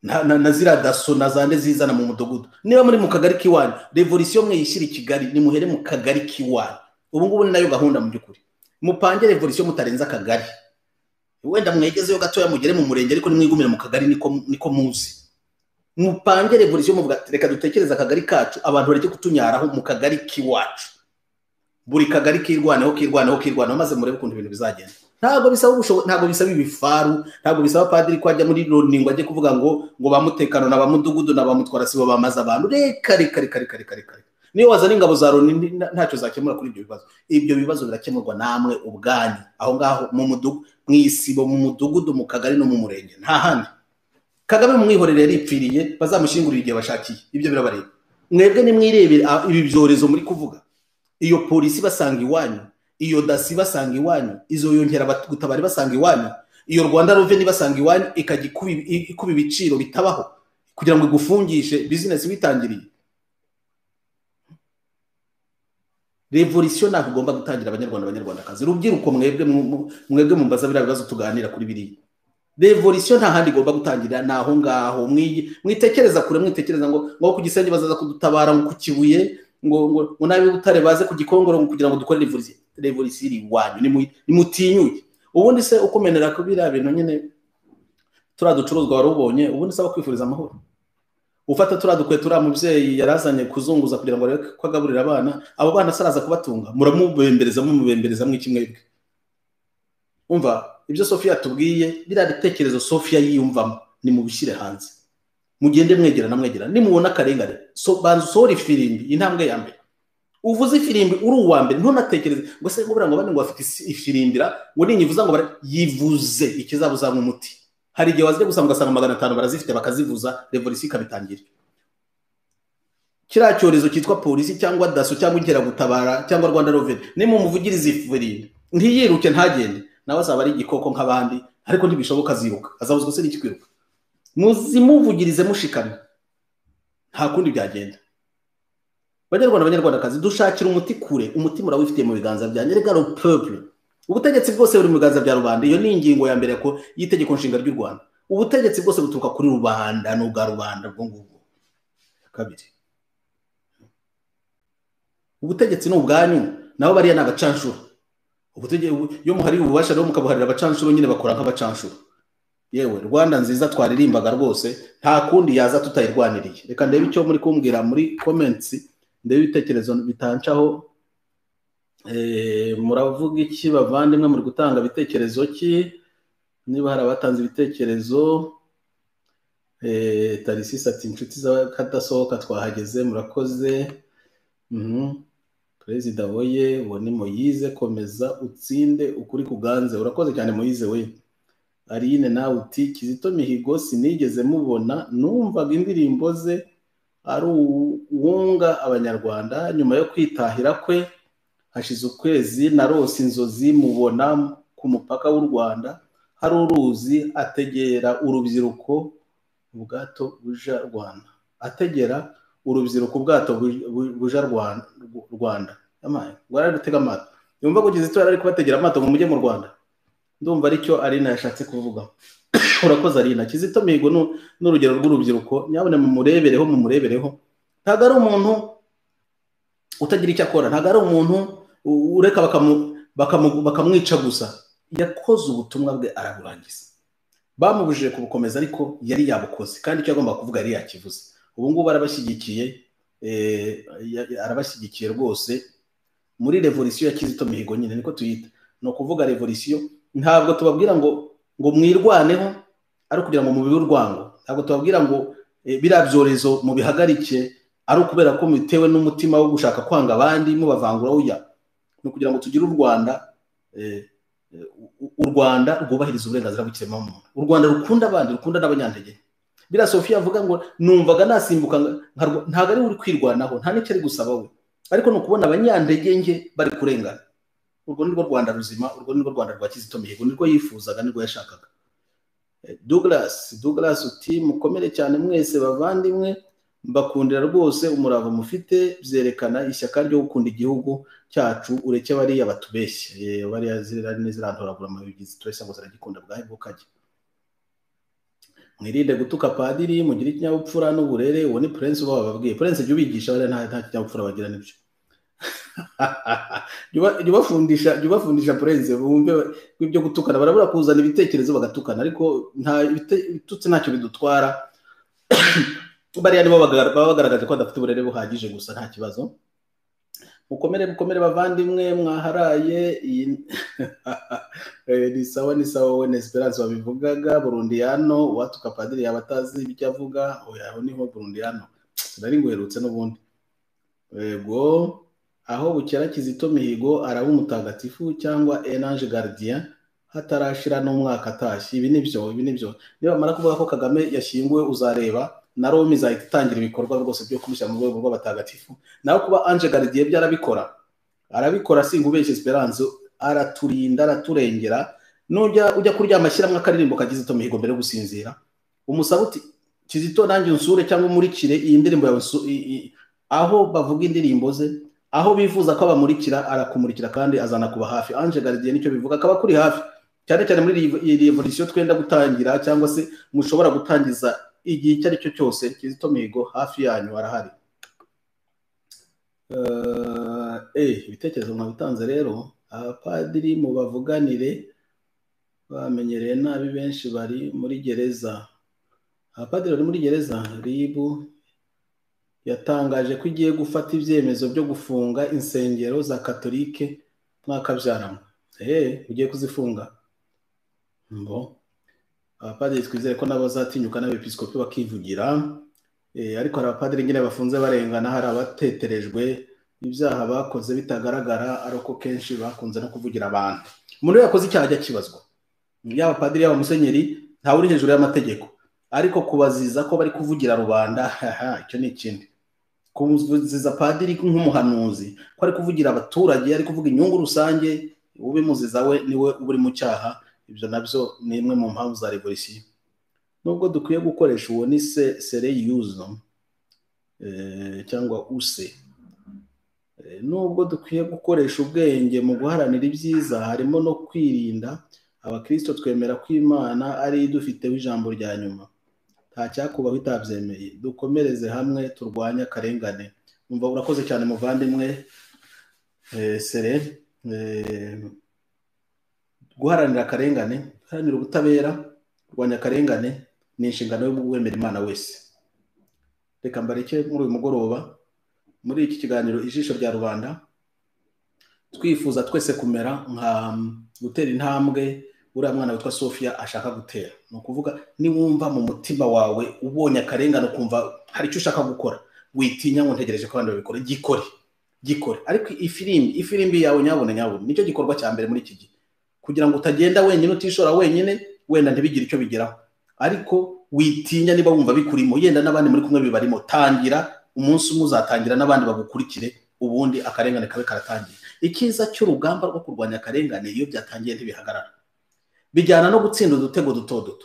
na zira daso na zande zizana mu mudugudu niba muri mu kagari kiwanyu revolution mwe yishira Kigali ni muhere mu kagari kiwanyu ubu ngubu ni nayo gahunda mu byukuri mupange revolution mutarenza akagari wenda mwegezeyo gatoya mugere mu murenge ariko nimwigumira mu kagari niko muzi mupange revolution muvuga reka dutekereza akagari kacu abantu bareke kutunyaraho mu kagari kiwacu buri kagari kirwanaho maze murebe ukuntu ibintu bizagenda ntabwo bisaba ibifaru ntabwo bisaba padiri ko ajya muri Roningo ajye kuvuga ngo bamutekano na bamudugudu na bamutwara sibo bamaza abantu reka niyo wazana ingabo za Loni ntacyo zakemura kuri ibyo bibazo birakemurwa namwe ubwanyu aho ngaho mu mudugudu mwisibo mu mudugudu mu kagari no mu murenge nta handi Kagame mwihorere yaripfiriye bazamushingurira igihe bashakiye ibyo birabareba mwebwe ni mwirebere ibi byorezo muri kuvuga iyo polisi basanga iwanyu iyo dasi basanga iwanyu izo yongera gutabara basanga iwanyu iyo Rwanda Revenue basanga iwanyu ikuba ibiciro bitabaho kugira ngo igufungishe business bitangiriye revolution ntabwo igomba gutangira abanyarwandakazi rubyiruko mwebwe mumbaza bira bibazo tuganira kuri biriya revolution nta handi igomba gutangira naho ngaho mwitekereza kure mwitekereza ngo ku Gisenyi bazaza kudutabara ngo ku Kibuye ngo nabi Butare baze ku Gikongoro kugira ngo dukore revolution iwanyu nimutinyuye ubundi se ukomenera ko bira bintu nyine turaducuruzwa warubonye ubundi saba kwifuriza amahoro ufata turadukwe mubyeyi yarazanye kuzunguza kugira ngo areke ko agaburira abana abo bana saraza kubatunga mumubembereza mwikimwebwe umva ibyo Sofia tubwiye birabitekerezo Sofia yiyumvamo ni mubishire hanze mugende mwegera nimubona akarengane banza usore ifirimbi intambwe ya mbere uvuze ifirimbi uri uwa mbere ntunatekereze ngo se ngubira ngo bane ngo bafite ifirimbira ngo ninyivuza ngo yivuze ikizabuza mu muti hari igihe wazije gusanga 500 barazifite bakazivuza revolution ikabitangira kira cyorezo cyitwa polisi cyangwa daso cyangwa ingera gutabara cyangwa Rwanda Revenue nimo muvugiriza ifirimbi ntiyiruke ntagende nawe azaba ari igikoko nk'abandi ariko ntibishoboka ziruka azabuzwa se n'ikikwiruka muzimuvugirize mushikana nta kundi byagenda Banyarwandakazi dushakira umuti kure umuti murawifitiye mu biganza byanyu rega le peuple ubutegetsi bwose buri mu biganza bya rubanda iyo ni ingingo ya mbere ko yitegeko nshinga ry'u Rwanda ubutegetsi bwose buturuka kuri rubanda n'ubwa rubanda bwo ngubwo. Kabiri, ubutegetsi ni ubwanyu, nabo bariya ni abacanshuro. Iyo muhari ububasha rero mukabuharira abacanshuro nyine bakora nk'abacanshuro. Yewe Rwanda nziza twaririmbaga rwose, nta kundi yaza tutayirwaniriye. Reka ndebe icyo muri kumbwira muri comments, ndebe ibitekerezo bitancaho. Muravuga iki bavandimwe, muri gutanga ibitekerezo ki? Niba hari abatanze ibitekerezo, Tarisisi ati inshuti z'akadasohoka twahageze, murakoze. Perezida woye, uwo ni Moyize, komeza utsinde ukuri kuganze. Urakoze cyane Moyize we. Arine nawe uti Kizito Mihigo sinigeze mubona, numvaga indirimbo ze ari uwunga abanyarwanda, nyuma yo kwitahira kwe hashize ukwezi narose inzozi mubona ku mupaka w'u Rwanda, hari uruzi ategera urubyiruko ubwato buja Rwanda, ategera urubyiruko ubwato buja Rwanda. Yamaye gwara rutega amato, yumva ko Kizito ari kubategera amato mu mujye mu Rwanda. Ndumva aricyo Arina yashatse kuvuga. Urakoze Arina. Kizito Mihigo n'urugero rw'urubyiruko, nyabone mumurebereho. Ntago ari umuntu utagira icyo akora, ntago ari umuntu ureka bakamwica gusa. Yakoze ubutumwa bwe araburangiza. Bamubujije kubukomeza ariko yari yabukoze, kandi icyo agomba kuvuga yari yakivuze. Ubu ngubu arabashyigikiye rwose muri revolution ya Kizito Mihigo nyine niko tuyita. No kuvuga revolution, ntabwo tubabwira ngo mwirwaneho ari kugira ngo mubibe urwango, ntabwo tubabwira ngo birabyorezo mu bihagarike ari ukubera ko mitewe n'umutima wo gushaka kwanga abandi mubavangura. Uya no kugira ngo tugire u Rwanda rwubahiriza uburenganzira bw'ikiremwamuntu, u Rwanda rukunda abandi, rukunda n'abanyantege. Bira Sofia avuga ngo numvaga nasimbuka, ntago ari uri kwirwanaho, nta n'icyo ari gusaba we, ariko no kubona abanyantege nge bari kurengana. Urwo ni rwo Rwanda ruzima, urwo ni rwo Rwanda rwa Kizito Mihigo, nirwo yifuzaga, nirwo yashakaga. Douglas uti mukomere cyane mwese bavandimwe, mbakundira rwose umurava mufite, byerekana ishyaka ryo gukunda igihugu cyacu, ureke bariya batubeshye, bariya zirantoragura amabigizi twese ngo ziragikunda bwahe bukajya. Mwirinde gutuka padiri, mugire ikinyabupfura n'uburere. Uwo ni Prince uba bababwiye. Prince jya ubigisha bariya nta kinyabupfura bagira nibyo. Jya ubafundisha Prince, bumve ibyo gutukana, barabura kuzana ibitekerezo bagatukana, ariko ibitutsi ntacyo bidutwara. Bariya nibo baba bagaragaje ko badafite uburere buhagije gusa, nta kibazo. Mukomere bavandimwe mwaharaye. Ni sawa we Esperance wabivugaga. Burundiano watuka padiri yabatazi ibyo avuga, oya niho Burundiano sinari ngwerutse n'ubundi. Yego, aho bukera Kizito Mihigo araba umutagatifu cyangwa Ange Gardien hatarashira n'umwaka atashye. Ibi nibyo niba mara kuvuga ko Kagame yashyinguwe, uzareba na Rome izahita itangira ibikorwa rwose byo kumushyira mu rwego rw'abatagatifu. Naho kuba Ange Gardien arabikora singubeshye Esperance, araturinda, araturengera. Ujya kuryama ashyiramo akaririmbo ka Kizito Mihigo mbere yo gusinzira, umusaba uti Kizito nanjye unsure cyangwa umurikire iyi ndirimbo yawe. Aho bavuga indirimbo ze, aho bifuza ko abamurikira, arakumurikira kandi azana kuba hafi. Ange Gardien nicyo bivuga, akaba kuri hafi cyane cyane muri iyi revolution twenda gutangira, cyangwa se mushobora gutangiza igihe icyo ari cyo cyose. Kizito Mihigo hafi yanyu arahari. Ibitekerezo mwabitanze rero. Abapadiri mu bavuganire, bamenyereye nabi, benshi bari muri gereza. Abapadiri bari muri gereza, RIB yatangaje ko igiye gufata ibyemezo byo gufunga insengero za Katolike mwakabyaramo. Ugiye kuzifunga? Abapadiri twizere ko nabo zatinyuka n'abepiskopi bakivugira. Ariko hari abapadiri nyine bafunze barengana, hari abateterejwe ibyaha bakoze bitagaragara, ariko kenshi bakunze no kuvugira abantu. Umuntu yakoze icyaha ajya kibazwa, yaba padiri yaba musenyeri, ntawe uri hejuru y'amategeko, ariko kubaziza ko bari kuvugira rubanda, icyo ni ikindi. Kuziza padiri nk'umuhanuzi ko ari kuvugira abaturage, ari kuvuga inyungu rusange, ubimuziza we niwe uri mu cyaha. Ibyo nabyo ni imwe mu mpamvu za revolution. Nubwo dukwiye gukoresha uwo ni sereyuzo cyangwa use, nubwo dukwiye gukoresha ubwenge mu guharanira ibyiza, harimo no kwirinda abakristo twemera ko Imana ari idufiteho ijambo rya nyuma, nta cyakubaho itabyemeye. Dukomereze hamwe turwanye akarengane. Umva, urakoze cyane muvandimwe Sere. Guharanira akarengane, guharanira ubutabera, kurwanya akarengane ni inshingano y'uwemera Imana wese. Reka mbareke muri uyu mugoroba, muri iki kiganiro ijisho rya rubanda, twifuza twese kumera nka gutera intambwe uriya mwana witwa Sofia ashaka gutera. Ni ukuvuga, niwumva mu mutima wawe ubonye akarengane ukumva hari icyo ushaka gukora, witinya ngo ntegereje ko abandi babikora. Gikore. Ariko ifirimbi yawe nyabone nicyo gikorwa cya mbere muri iki gihe, kugira ngo utagenda wenyine, utishora wenyine, wenda ntibigire icyo bigeraho. Ariko witinya, niba wumva bikurimo, yenda n'abandi muri kumwe bibarimo, tangira. Umunsi umwe uzatangira n'abandi bagukurikire, ubundi akarengane kabe karatangiye. Ikiza cy'urugamba rwo kurwanya akarengane, iyo byatangiye ntibihagarara. Bijyana no gutsinda udutego duto.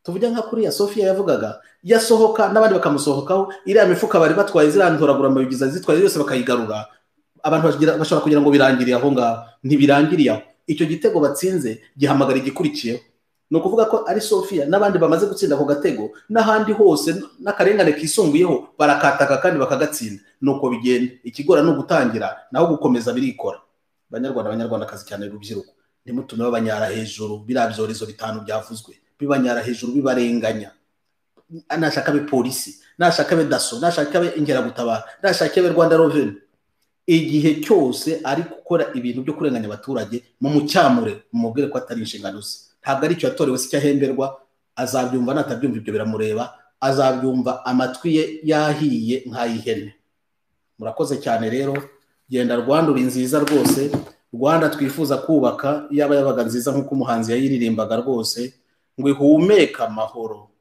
Tuvuge nka kuri ya Sofia yavugaga, yasohoka n'abandi bakamusohokaho, iriya mifuka bari batwaye zirantoragura amabigiza zitwaye yose bakayigarura, abantu bashobora kugira ngo birangiriye aho ngaho. Ntibirangiriye aho. Icyo gitego batsinze gihamagara igikurikiyeho. Ni ukuvuga ko ari Sofia n'abandi bamaze gutsinda ako gatego, n'ahandi hose n'akarengane kisumbuyeho barakataka kandi bakagatsinda. Nuko bigenda. Ikigora ni ugutangira, naho gukomeza birikora. Banyarwandakazi cyane rubyiruko, ntimutume babanyara hejuru. Biriya byorezo 5 byavuzwe, bibanyara hejuru, bibarenganya. Nashaka be polisi, nashaka be daso, nashaka be ingeragutabara, nashaka be Rwanda Revenue, igihe cyose ari gukora ibintu byo kurenganya abaturage, mu mucyamure, mumubwire ko atari inshingano ze. Ntabwo ari cyo yatorewe, si cyahemberwa. Azabyumva, natabyumva ibyo biramureba. Azabyumva amatwi ye yahiye nk'ayihene. Murakoze cyane rero. Genda Rwanda, uri nziza rwose. Rwanda twifuza kubaka, yaba yabaga nziza nk'uko umuhanzi yayiririmbaga rwose, ngo ihumeka amahoro.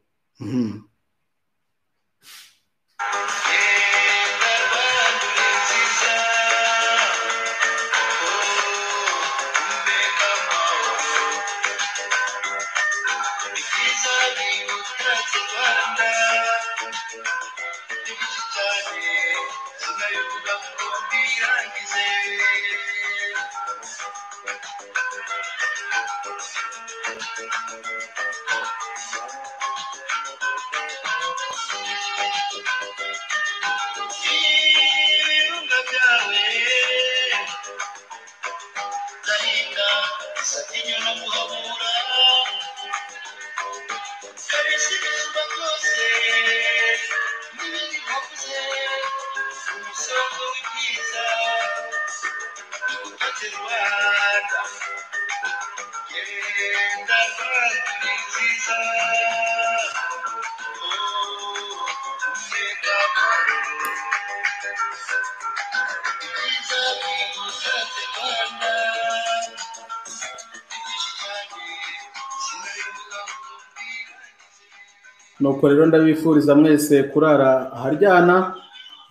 Nuko rero ndabifuriza mwese kurara aharyana.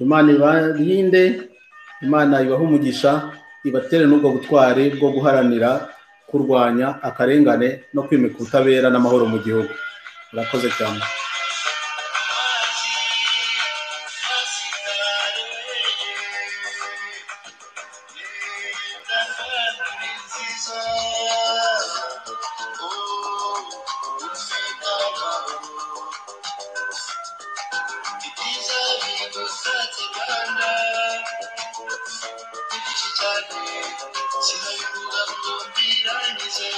Imana ibarinde, Imana ibahe umugisha, ibatere n'ubwo butwari bwo guharanira kurwanya akarengane no kwimika ubutabera n'amahoro mu gihugu. Murakoze cyane. Sinabivuga ngo mbirangize.